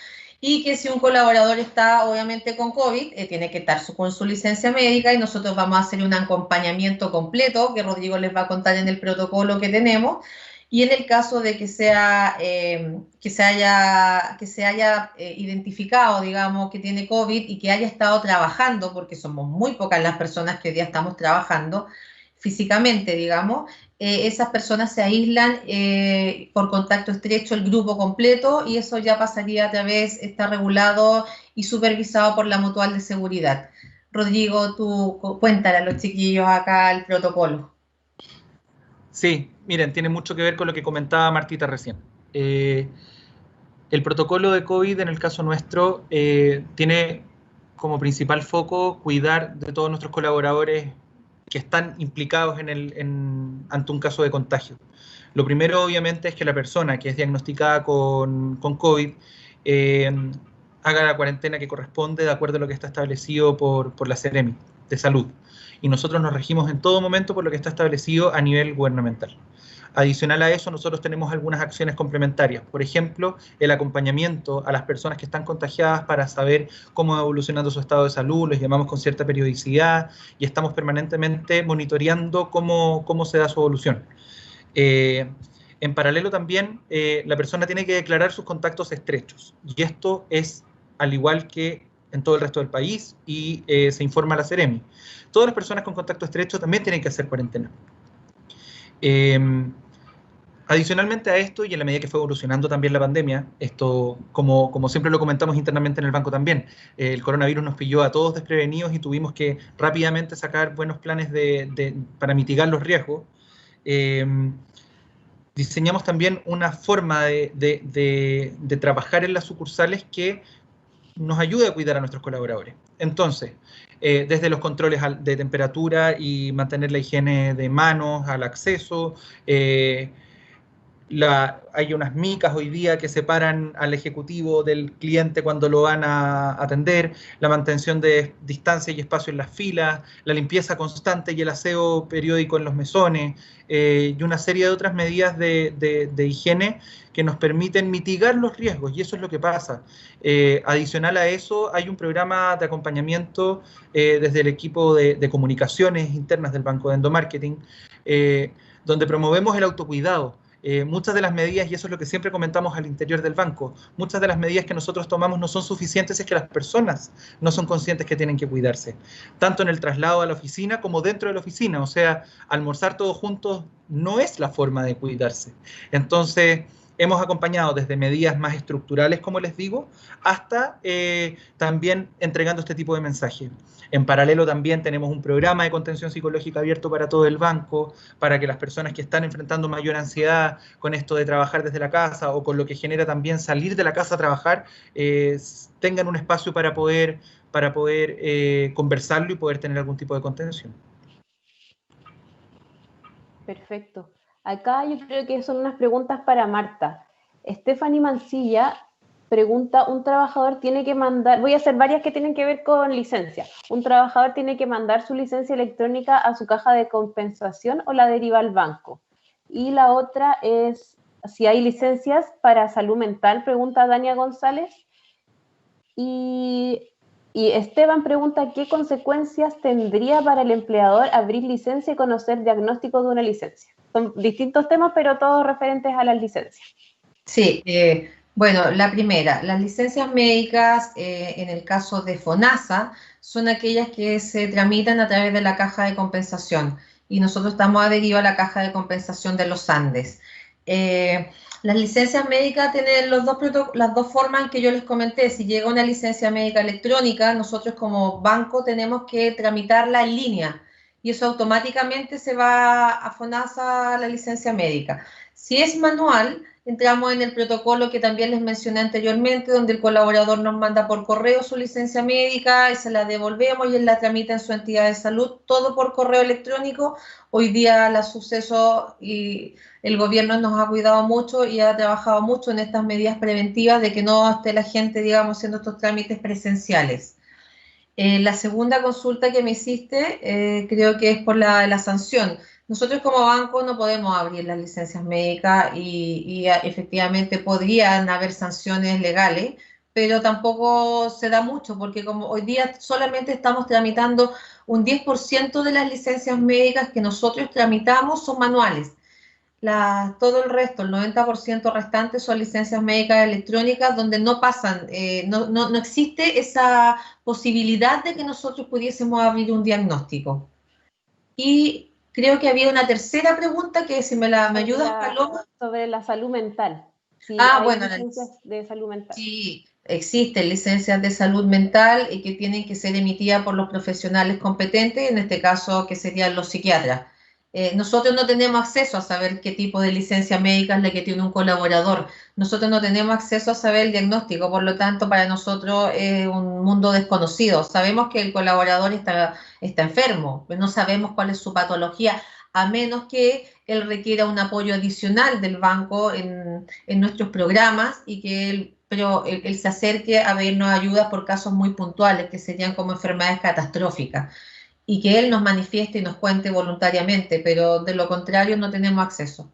y que si un colaborador está obviamente con COVID, tiene que estar con su licencia médica y nosotros vamos a hacer un acompañamiento completo que Rodrigo les va a contar en el protocolo que tenemos. Y en el caso de que se haya identificado, digamos, que tiene COVID y que haya estado trabajando, porque somos muy pocas las personas que hoy día estamos trabajando físicamente, digamos, esas personas se aíslan por contacto estrecho el grupo completo y eso ya pasaría a través, está regulado y supervisado por la Mutual de Seguridad. Rodrigo, tú cuéntale a los chiquillos acá el protocolo. Sí, miren, tiene mucho que ver con lo que comentaba Martita recién. El protocolo de COVID, en el caso nuestro, tiene como principal foco cuidar de todos nuestros colaboradores que están implicados ante un caso de contagio. Lo primero, obviamente, es que la persona que es diagnosticada con COVID haga la cuarentena que corresponde de acuerdo a lo que está establecido por la Seremi de Salud. Y nosotros nos regimos en todo momento por lo que está establecido a nivel gubernamental. Adicional a eso, nosotros tenemos algunas acciones complementarias. Por ejemplo, el acompañamiento a las personas que están contagiadas para saber cómo va evolucionando su estado de salud, los llamamos con cierta periodicidad y estamos permanentemente monitoreando cómo se da su evolución. En paralelo también, la persona tiene que declarar sus contactos estrechos y esto es al igual que en todo el resto del país y se informa a la Seremi. Todas las personas con contacto estrecho también tienen que hacer cuarentena. Adicionalmente a esto, y en la medida que fue evolucionando también la pandemia, esto, como siempre lo comentamos internamente en el banco también, el coronavirus nos pilló a todos desprevenidos y tuvimos que rápidamente sacar buenos planes para mitigar los riesgos. Diseñamos también una forma de trabajar en las sucursales que nos ayude a cuidar a nuestros colaboradores. Entonces, desde los controles de temperatura y mantener la higiene de manos al acceso, hay unas micas hoy día que separan al ejecutivo del cliente cuando lo van a atender, la mantención de distancia y espacio en las filas, la limpieza constante y el aseo periódico en los mesones, y una serie de otras medidas de higiene que nos permiten mitigar los riesgos, y eso es lo que pasa. Adicional a eso, hay un programa de acompañamiento desde el equipo de comunicaciones internas del Banco de Endomarketing, donde promovemos el autocuidado. Muchas de las medidas, y eso es lo que siempre comentamos al interior del banco, muchas de las medidas que nosotros tomamos no son suficientes si es que las personas no son conscientes que tienen que cuidarse, tanto en el traslado a la oficina como dentro de la oficina. O sea, almorzar todos juntos no es la forma de cuidarse. Entonces, hemos acompañado desde medidas más estructurales, como les digo, hasta también entregando este tipo de mensajes. En paralelo también tenemos un programa de contención psicológica abierto para todo el banco, para que las personas que están enfrentando mayor ansiedad con esto de trabajar desde la casa o con lo que genera también salir de la casa a trabajar, tengan un espacio para poder conversarlo y poder tener algún tipo de contención. Perfecto. Acá yo creo que son unas preguntas para Marta. Stephanie Mancilla pregunta, un trabajador tiene que mandar, voy a hacer varias que tienen que ver con licencia. ¿Un trabajador tiene que mandar su licencia electrónica a su caja de compensación o la deriva al banco? Y la otra es, si hay licencias para salud mental, pregunta Dania González. Y Esteban pregunta, ¿qué consecuencias tendría para el empleador abrir licencia y conocer diagnóstico de una licencia? Son distintos temas, pero todos referentes a las licencias. Sí, bueno, la primera, las licencias médicas en el caso de FONASA son aquellas que se tramitan a través de la caja de compensación y nosotros estamos adheridos a la caja de compensación de los Andes. Las licencias médicas tienen las dos formas que yo les comenté. Si llega una licencia médica electrónica, nosotros como banco tenemos que tramitarla en línea y eso automáticamente se va a FONASA la licencia médica. Si es manual, entramos en el protocolo que también les mencioné anteriormente, donde el colaborador nos manda por correo su licencia médica y se la devolvemos y él la tramita en su entidad de salud, todo por correo electrónico. Hoy día la Suceso y el gobierno nos ha cuidado mucho y ha trabajado mucho en estas medidas preventivas de que no esté la gente, digamos, haciendo estos trámites presenciales. La segunda consulta que me hiciste, creo que es por la sanción. Nosotros como banco no podemos abrir las licencias médicas y efectivamente podrían haber sanciones legales, pero tampoco se da mucho porque como hoy día solamente estamos tramitando un 10% de las licencias médicas que nosotros tramitamos son manuales. Todo el resto, el 90% restante son licencias médicas electrónicas donde no pasan, no existe esa posibilidad de que nosotros pudiésemos abrir un diagnóstico. Y creo que había una tercera pregunta que si me ayudas, Paloma. Sobre la salud mental. Si Bueno, licencias de salud mental. Sí, existen licencias de salud mental y que tienen que ser emitidas por los profesionales competentes, en este caso que serían los psiquiatras. Nosotros no tenemos acceso a saber qué tipo de licencia médica es la que tiene un colaborador. Nosotros no tenemos acceso a saber el diagnóstico, por lo tanto, para nosotros es un mundo desconocido. Sabemos que el colaborador está enfermo, pero no sabemos cuál es su patología, a menos que él requiera un apoyo adicional del banco en nuestros programas y que él se acerque a pedirnos ayuda por casos muy puntuales, que serían como enfermedades catastróficas, y que él nos manifieste y nos cuente voluntariamente, pero de lo contrario no tenemos acceso.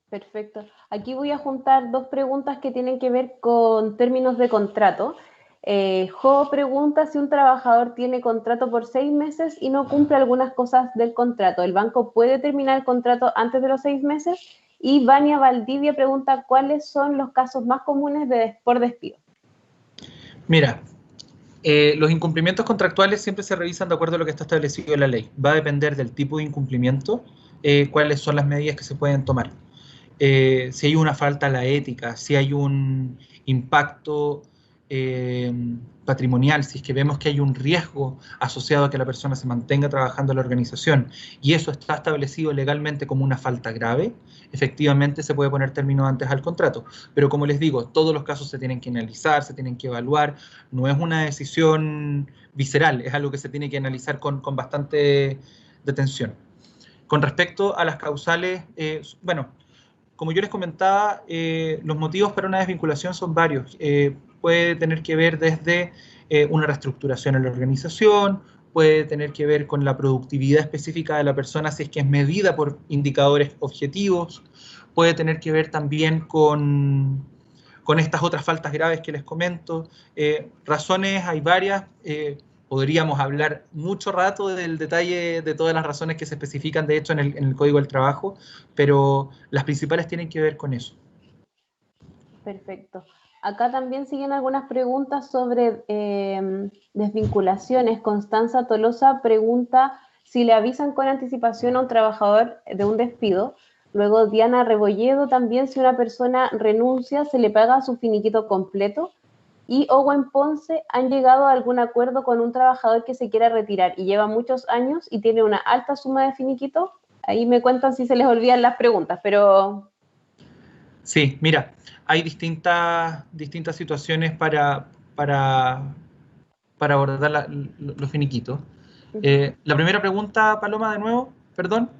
Perfecto. Aquí voy a juntar dos preguntas que tienen que ver con términos de contrato. Jo pregunta si un trabajador tiene contrato por 6 meses y no cumple algunas cosas del contrato. ¿El banco puede terminar el contrato antes de los 6 meses? Y Vania Valdivia pregunta cuáles son los casos más comunes por despido. Mira, los incumplimientos contractuales siempre se revisan de acuerdo a lo que está establecido en la ley. Va a depender del tipo de incumplimiento, cuáles son las medidas que se pueden tomar. Si hay una falta a la ética, si hay un impacto patrimonial, si es que vemos que hay un riesgo asociado a que la persona se mantenga trabajando en la organización y eso está establecido legalmente como una falta grave, efectivamente se puede poner término antes al contrato. Pero como les digo, todos los casos se tienen que analizar, se tienen que evaluar, no es una decisión visceral, es algo que se tiene que analizar con bastante detención. Con respecto a las causales, bueno, como yo les comentaba, los motivos para una desvinculación son varios. Puede tener que ver desde una reestructuración en la organización, puede tener que ver con la productividad específica de la persona si es que es medida por indicadores objetivos, puede tener que ver también con estas otras faltas graves que les comento. Razones hay varias, podríamos hablar mucho rato del detalle de todas las razones que se especifican, de hecho, en el Código del Trabajo, pero las principales tienen que ver con eso. Perfecto. Acá también siguen algunas preguntas sobre desvinculaciones. Constanza Tolosa pregunta si le avisan con anticipación a un trabajador de un despido. Luego Diana Rebolledo también, si una persona renuncia, ¿se le paga su finiquito completo? Y Owen Ponce, ¿han llegado a algún acuerdo con un trabajador que se quiera retirar y lleva muchos años y tiene una alta suma de finiquito? Ahí me cuentan si se les olvidan las preguntas, pero... Sí, mira, hay distintas situaciones para abordar los finiquitos. La primera pregunta, Paloma, de nuevo, perdón.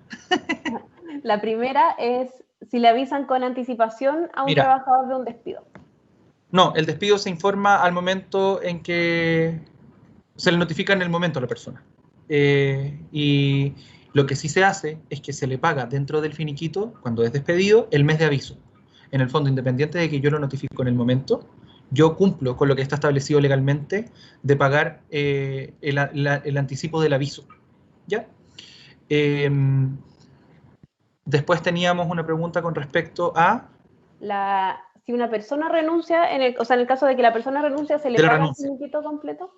La primera es si le avisan con anticipación a un trabajador de un despido. No, el despido se informa al momento en que se le notifica en el momento a la persona. Y lo que sí se hace es que se le paga dentro del finiquito, cuando es despedido, el mes de aviso. En el fondo, independiente de que yo lo notifico en el momento, yo cumplo con lo que está establecido legalmente de pagar el anticipo del aviso. ¿Ya? Después teníamos una pregunta con respecto a... Si una persona renuncia, en el caso de que la persona renuncia, ¿se le paga el finiquito completo?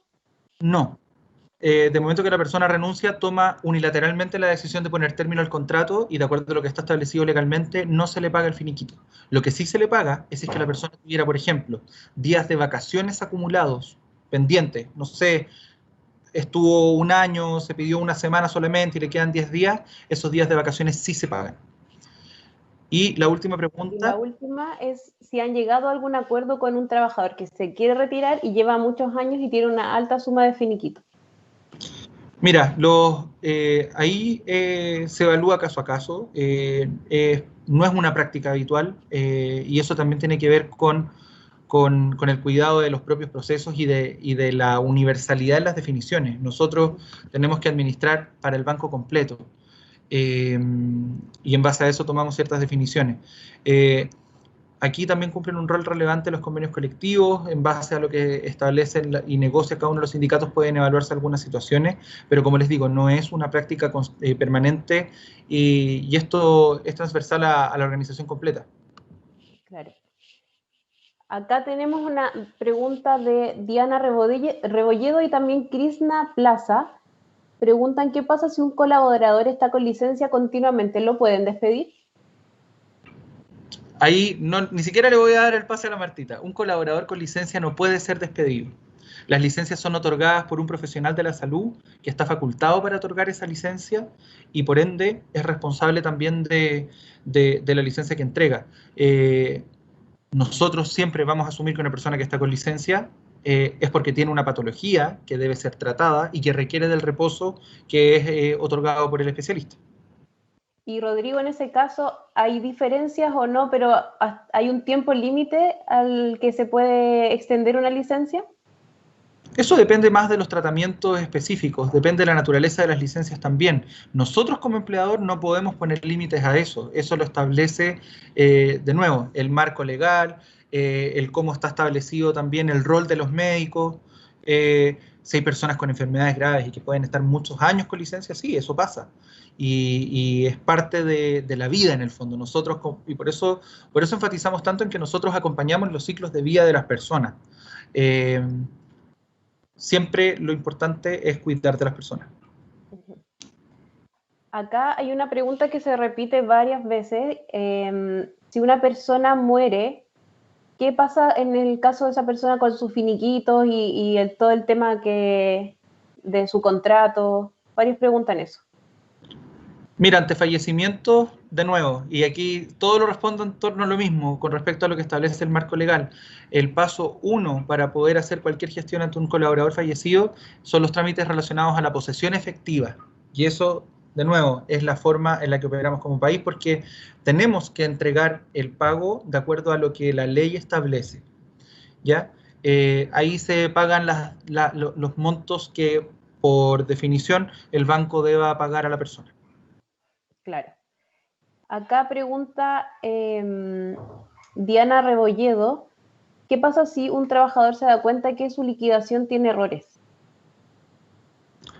No. De momento que la persona renuncia, toma unilateralmente la decisión de poner término al contrato y de acuerdo a lo que está establecido legalmente, no se le paga el finiquito. Lo que sí se le paga es que la persona tuviera, por ejemplo, días de vacaciones acumulados, pendientes, no sé, estuvo un año, se pidió una semana solamente y le quedan 10 días, esos días de vacaciones sí se pagan. Y la última pregunta... Y la última es si han llegado a algún acuerdo con un trabajador que se quiere retirar y lleva muchos años y tiene una alta suma de finiquito. Mira, ahí se evalúa caso a caso, no es una práctica habitual y eso también tiene que ver con con el cuidado de los propios procesos y de la universalidad de las definiciones. Nosotros tenemos que administrar para el banco completo y en base a eso tomamos ciertas definiciones. Aquí también cumplen un rol relevante los convenios colectivos, en base a lo que establecen y negocia cada uno de los sindicatos pueden evaluarse algunas situaciones, pero como les digo, no es una práctica permanente y esto es transversal a la organización completa. Claro. Acá tenemos una pregunta de Diana Rebolledo y también Krishna Plaza. Preguntan, ¿qué pasa si un colaborador está con licencia continuamente? ¿Lo pueden despedir? Ahí ni siquiera le voy a dar el pase a la Martita. Un colaborador con licencia no puede ser despedido. Las licencias son otorgadas por un profesional de la salud que está facultado para otorgar esa licencia y por ende es responsable también de la licencia que entrega. Nosotros siempre vamos a asumir que una persona que está con licencia es porque tiene una patología que debe ser tratada y que requiere del reposo que es otorgado por el especialista. Y Rodrigo, en ese caso, ¿hay diferencias o no, pero hay un tiempo límite al que se puede extender una licencia? Eso depende más de los tratamientos específicos, depende de la naturaleza de las licencias también. Nosotros como empleador no podemos poner límites a eso, eso lo establece, de nuevo, el marco legal, el cómo está establecido también el rol de los médicos. Si hay personas con enfermedades graves y que pueden estar muchos años con licencia, sí, eso pasa. Y es parte de la vida en el fondo. Nosotros, y por eso enfatizamos tanto en que nosotros acompañamos los ciclos de vida de las personas. Siempre lo importante es cuidar de las personas. Acá hay una pregunta que se repite varias veces. Si una persona muere, ¿qué pasa en el caso de esa persona con sus finiquitos y todo el tema de su contrato? Varios preguntan eso. Mira, ante fallecimiento, de nuevo, y aquí todo lo respondo en torno a lo mismo con respecto a lo que establece el marco legal. El paso 1 para poder hacer cualquier gestión ante un colaborador fallecido son los trámites relacionados a la posesión efectiva. Y eso, de nuevo, es la forma en la que operamos como país porque tenemos que entregar el pago de acuerdo a lo que la ley establece. ¿Ya? Ahí se pagan los montos que, por definición, el banco deba pagar a la persona. Claro. Acá pregunta Diana Rebolledo, ¿qué pasa si un trabajador se da cuenta que su liquidación tiene errores?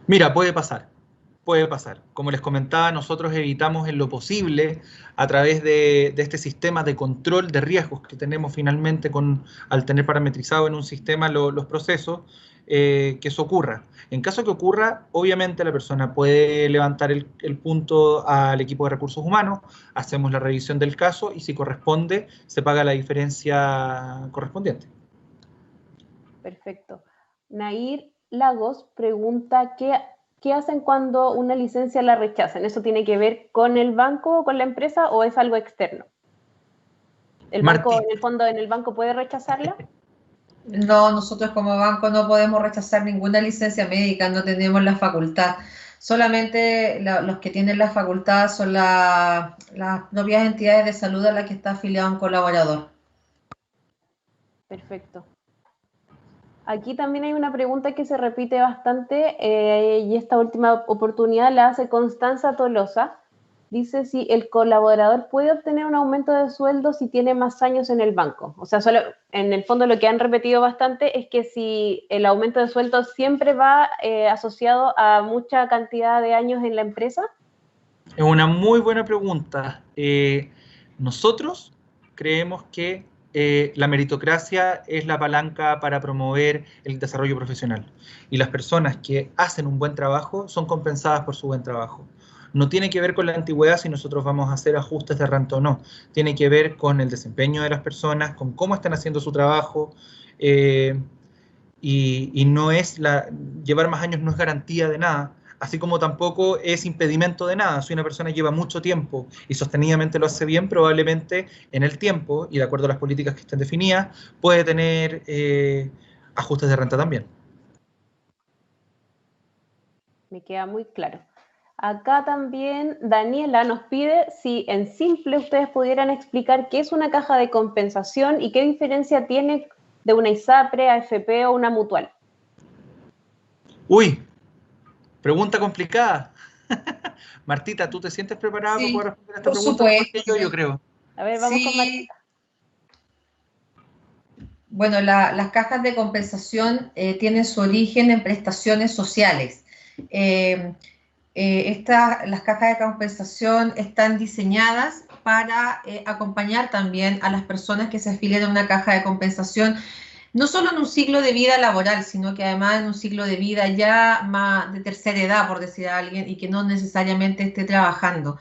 Mira, puede pasar. Como les comentaba, nosotros evitamos en lo posible, a través de este sistema de control de riesgos que tenemos finalmente al tener parametrizado en un sistema los procesos, que eso ocurra. En caso que ocurra, obviamente la persona puede levantar el punto al equipo de recursos humanos, hacemos la revisión del caso y si corresponde, se paga la diferencia correspondiente. Perfecto. Nair Lagos pregunta, ¿qué hacen cuando una licencia la rechazan? ¿Eso tiene que ver con el banco o con la empresa o es algo externo? ¿El banco, en el fondo, en el banco puede rechazarla? No, nosotros como banco no podemos rechazar ninguna licencia médica, no tenemos la facultad. Solamente los que tienen la facultad son las propias entidades de salud a las que está afiliado un colaborador. Perfecto. Aquí también hay una pregunta que se repite bastante y esta última oportunidad la hace Constanza Tolosa. Dice si el colaborador puede obtener un aumento de sueldo si tiene más años en el banco. O sea, solo, en el fondo lo que han repetido bastante es que si el aumento de sueldo siempre va asociado a mucha cantidad de años en la empresa. Es una muy buena pregunta. Nosotros creemos que la meritocracia es la palanca para promover el desarrollo profesional. Y las personas que hacen un buen trabajo son compensadas por su buen trabajo. No tiene que ver con la antigüedad si nosotros vamos a hacer ajustes de renta o no. Tiene que ver con el desempeño de las personas, con cómo están haciendo su trabajo. Y no es llevar más años no es garantía de nada, así como tampoco es impedimento de nada. Si una persona lleva mucho tiempo y sostenidamente lo hace bien, probablemente en el tiempo, y de acuerdo a las políticas que estén definidas, puede tener ajustes de renta también. Me queda muy claro. Acá también Daniela nos pide si en simple ustedes pudieran explicar qué es una caja de compensación y qué diferencia tiene de una ISAPRE, AFP o una mutual? Uy, pregunta complicada. Martita, ¿tú te sientes preparada Sí, para poder responder a esta por pregunta? supuesto. Yo creo. A ver, vamos con Sí, Martita. bueno, las cajas de compensación tienen su origen en prestaciones sociales. Las cajas de compensación están diseñadas para acompañar también a las personas que se afilian a una caja de compensación, no solo en un ciclo de vida laboral, sino que además en un ciclo de vida ya más de tercera edad, por decir a alguien, y que no necesariamente esté trabajando.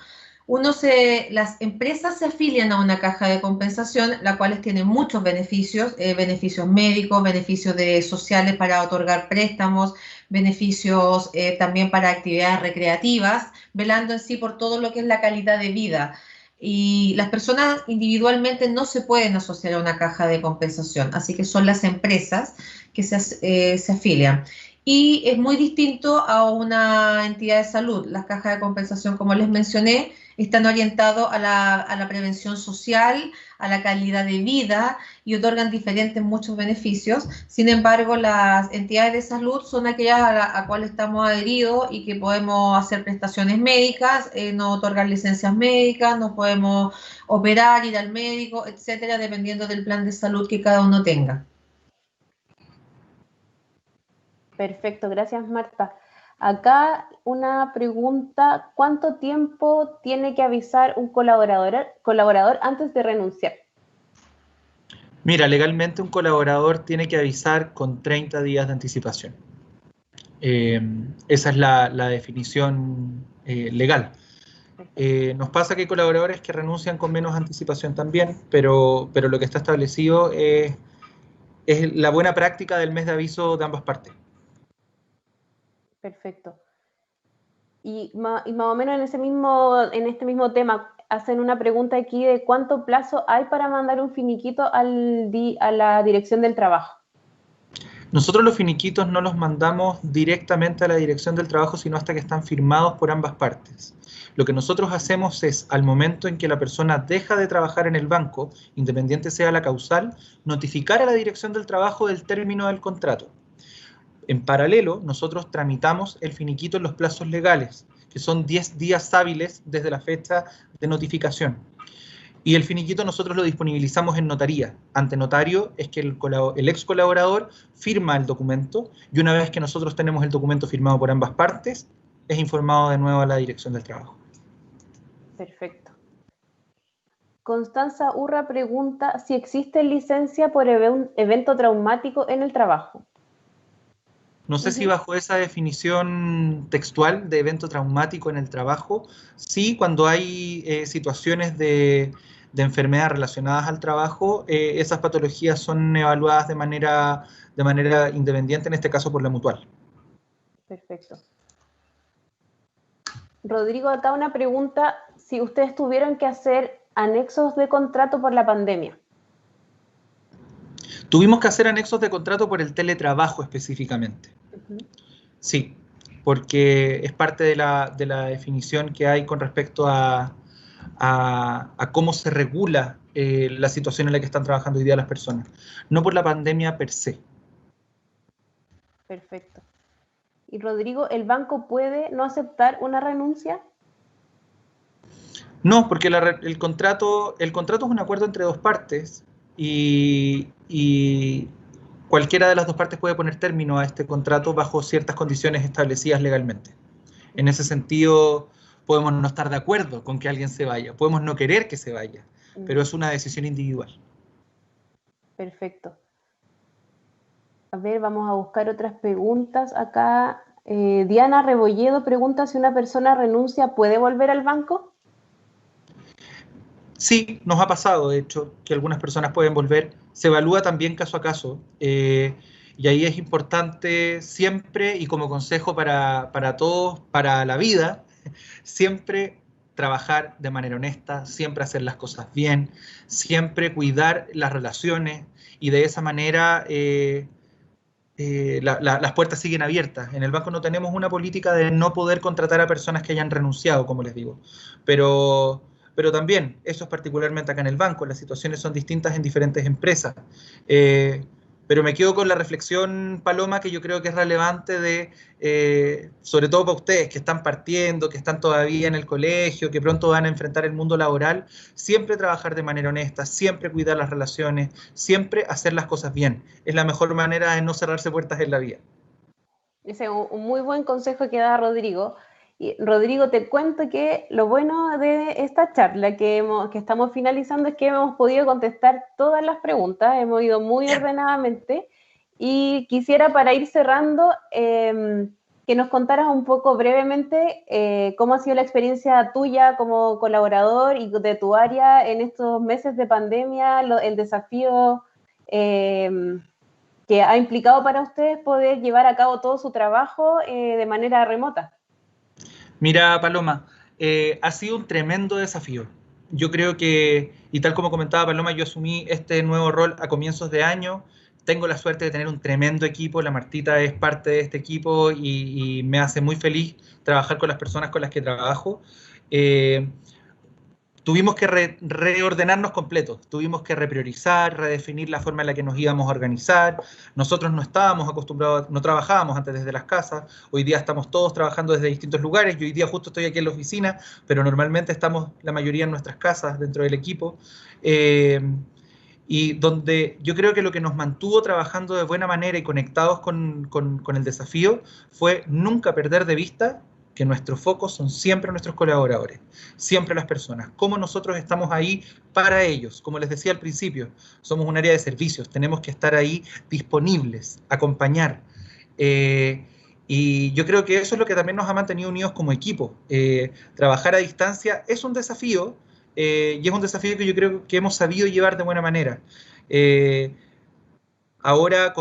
Las empresas se afilian a una caja de compensación, la cual tiene muchos beneficios, beneficios médicos, beneficios sociales para otorgar préstamos, beneficios también para actividades recreativas, velando en sí por todo lo que es la calidad de vida. Y las personas individualmente no se pueden asociar a una caja de compensación, así que son las empresas que se afilian. Y es muy distinto a una entidad de salud. Las cajas de compensación, como les mencioné, están orientados a la prevención social, a la calidad de vida y otorgan muchos beneficios. Sin embargo, las entidades de salud son aquellas a cuales estamos adheridos y que podemos hacer prestaciones médicas, no otorgar licencias médicas, no podemos operar, ir al médico, etcétera, dependiendo del plan de salud que cada uno tenga. Perfecto, gracias Marta. Acá una pregunta, ¿cuánto tiempo tiene que avisar un colaborador antes de renunciar? Mira, legalmente un colaborador tiene que avisar con 30 días de anticipación. Esa es la definición legal. Nos pasa que hay colaboradores que renuncian con menos anticipación también, pero lo que está establecido es la buena práctica del mes de aviso de ambas partes. Perfecto. Y más o menos en este mismo tema, hacen una pregunta aquí de cuánto plazo hay para mandar un finiquito a la dirección del trabajo. Nosotros los finiquitos no los mandamos directamente a la dirección del trabajo, sino hasta que están firmados por ambas partes. Lo que nosotros hacemos es, al momento en que la persona deja de trabajar en el banco, independiente sea la causal, notificar a la dirección del trabajo del término del contrato. En paralelo, nosotros tramitamos el finiquito en los plazos legales, que son 10 días hábiles desde la fecha de notificación. Y el finiquito nosotros lo disponibilizamos en notaría. Ante notario es que el ex colaborador firma el documento y una vez que nosotros tenemos el documento firmado por ambas partes, es informado de nuevo a la dirección del trabajo. Perfecto. Constanza Urra pregunta si existe licencia por evento traumático en el trabajo. No sé si bajo esa definición textual de evento traumático en el trabajo, sí, cuando hay situaciones de enfermedad relacionadas al trabajo, esas patologías son evaluadas de manera independiente, en este caso por la mutual. Perfecto. Rodrigo, acá una pregunta, si ustedes tuvieron que hacer anexos de contrato por la pandemia. Tuvimos que hacer anexos de contrato por el teletrabajo específicamente. Sí, porque es parte de la definición que hay con respecto a cómo se regula la situación en la que están trabajando hoy día las personas. No por la pandemia per se. Perfecto. Y Rodrigo, ¿el banco puede no aceptar una renuncia? No, porque el contrato es un acuerdo entre dos partes y cualquiera de las dos partes puede poner término a este contrato bajo ciertas condiciones establecidas legalmente. En ese sentido, podemos no estar de acuerdo con que alguien se vaya, podemos no querer que se vaya, pero es una decisión individual. Perfecto. A ver, vamos a buscar otras preguntas acá. Diana Rebolledo pregunta si una persona renuncia, ¿puede volver al banco? Sí, nos ha pasado, de hecho, que algunas personas pueden volver. Se evalúa también caso a caso. Y ahí es importante siempre, y como consejo para todos, para la vida, siempre trabajar de manera honesta, siempre hacer las cosas bien, siempre cuidar las relaciones, y de esa manera las puertas siguen abiertas. En el banco no tenemos una política de no poder contratar a personas que hayan renunciado, como les digo, pero también, eso es particularmente acá en el banco, las situaciones son distintas en diferentes empresas. Pero me quedo con la reflexión, Paloma, que yo creo que es relevante sobre todo para ustedes que están partiendo, que están todavía en el colegio, que pronto van a enfrentar el mundo laboral, siempre trabajar de manera honesta, siempre cuidar las relaciones, siempre hacer las cosas bien. Es la mejor manera de no cerrarse puertas en la vida. Ese es un muy buen consejo que da Rodrigo. Y Rodrigo, te cuento que lo bueno de esta charla que estamos finalizando es que hemos podido contestar todas las preguntas, hemos ido muy ordenadamente, y quisiera, para ir cerrando, que nos contaras un poco brevemente cómo ha sido la experiencia tuya como colaborador y de tu área en estos meses de pandemia, el desafío que ha implicado para ustedes poder llevar a cabo todo su trabajo de manera remota. Mira, Paloma, ha sido un tremendo desafío. Yo creo que, y tal como comentaba Paloma, yo asumí este nuevo rol a comienzos de año. Tengo la suerte de tener un tremendo equipo. La Martita es parte de este equipo y me hace muy feliz trabajar con las personas con las que trabajo. Tuvimos que reordenarnos completos, tuvimos que repriorizar, redefinir la forma en la que nos íbamos a organizar. Nosotros no estábamos acostumbrados, no trabajábamos antes desde las casas, hoy día estamos todos trabajando desde distintos lugares. Yo hoy día justo estoy aquí en la oficina, pero normalmente estamos la mayoría en nuestras casas dentro del equipo. Y donde yo creo que lo que nos mantuvo trabajando de buena manera y conectados con el desafío fue nunca perder de vista que nuestro foco son siempre nuestros colaboradores, siempre las personas, cómo nosotros estamos ahí para ellos. Como les decía al principio, somos un área de servicios, tenemos que estar ahí disponibles, acompañar. Y yo creo que eso es lo que también nos ha mantenido unidos como equipo. Trabajar a distancia es un desafío, y es un desafío que yo creo que hemos sabido llevar de buena manera. Ahora,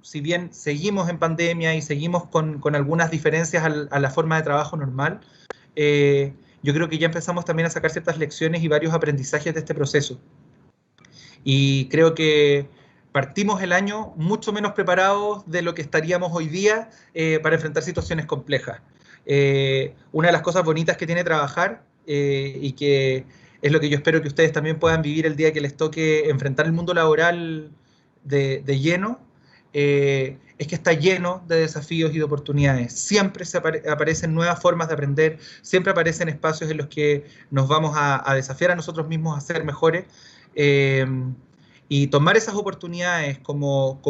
si bien seguimos en pandemia y seguimos con algunas diferencias a la forma de trabajo normal, yo creo que ya empezamos también a sacar ciertas lecciones y varios aprendizajes de este proceso. Y creo que partimos el año mucho menos preparados de lo que estaríamos hoy día para enfrentar situaciones complejas. Una de las cosas bonitas que tiene trabajar y que es lo que yo espero que ustedes también puedan vivir el día que les toque enfrentar el mundo laboral de lleno, es que está lleno de desafíos y de oportunidades. Siempre aparecen nuevas formas de aprender, siempre aparecen espacios en los que nos vamos a desafiar a nosotros mismos a ser mejores, y tomar esas oportunidades como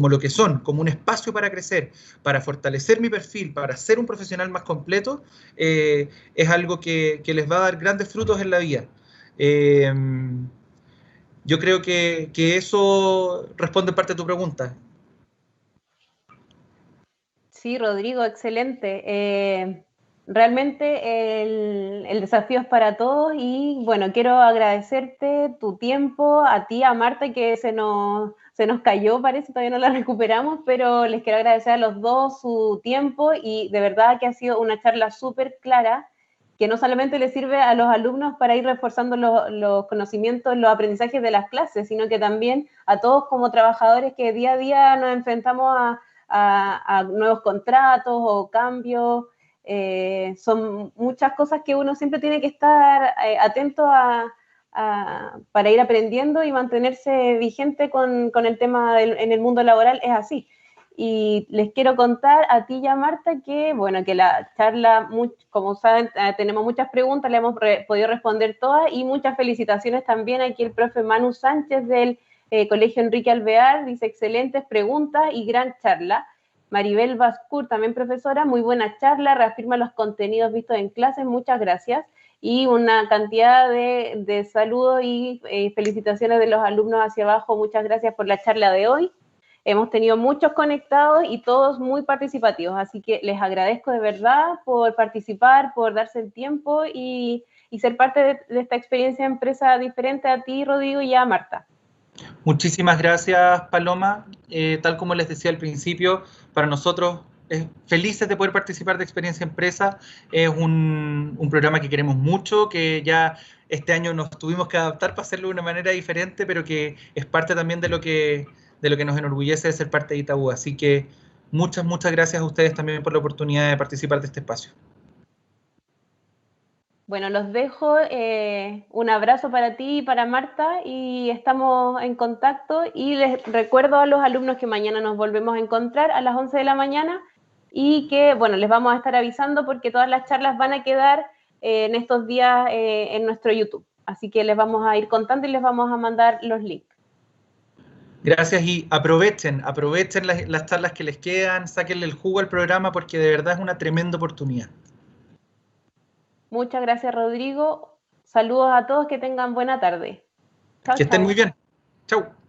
lo que son, como un espacio para crecer, para fortalecer mi perfil, para ser un profesional más completo, es algo que les va a dar grandes frutos en la vida. Yo creo que eso responde en parte a tu pregunta. Sí, Rodrigo, excelente. Realmente el desafío es para todos y bueno, quiero agradecerte tu tiempo, a ti, a Marta, que se nos cayó, parece, todavía no la recuperamos, pero les quiero agradecer a los dos su tiempo y de verdad que ha sido una charla súper clara, que no solamente le sirve a los alumnos para ir reforzando los conocimientos, los aprendizajes de las clases, sino que también a todos como trabajadores que día a día nos enfrentamos a nuevos contratos o cambios. Son muchas cosas que uno siempre tiene que estar atento para ir aprendiendo y mantenerse vigente con el tema en el mundo laboral, es así. Y les quiero contar a ti y a Marta que, bueno, que la charla, como saben, tenemos muchas preguntas, le hemos podido responder todas y muchas felicitaciones también. Aquí el profe Manu Sánchez del Colegio Enrique Alvear dice excelentes preguntas y gran charla. Maribel Bascur, también profesora, muy buena charla, reafirma los contenidos vistos en clases, muchas gracias. Y una cantidad de saludos y felicitaciones de los alumnos hacia abajo, muchas gracias por la charla de hoy. Hemos tenido muchos conectados y todos muy participativos, así que les agradezco de verdad por participar, por darse el tiempo y ser parte de esta experiencia de empresa diferente a ti, Rodrigo, y a Marta. Muchísimas gracias, Paloma. Tal como les decía al principio, para nosotros felices de poder participar de Experiencia Empresa. Es un programa que queremos mucho, que ya este año nos tuvimos que adaptar para hacerlo de una manera diferente, pero que es parte también de lo que nos enorgullece de ser parte de Itaú. Así que muchas gracias a ustedes también por la oportunidad de participar de este espacio. Bueno, los dejo. Un abrazo para ti y para Marta y estamos en contacto. Y les recuerdo a los alumnos que mañana nos volvemos a encontrar a las 11 de la mañana y que, bueno, les vamos a estar avisando porque todas las charlas van a quedar en estos días en nuestro YouTube. Así que les vamos a ir contando y les vamos a mandar los links. Gracias y aprovechen las charlas que les quedan, sáquenle el jugo al programa porque de verdad es una tremenda oportunidad. Muchas gracias, Rodrigo. Saludos a todos, que tengan buena tarde. Chao, Que estén chao. muy bien. Chau.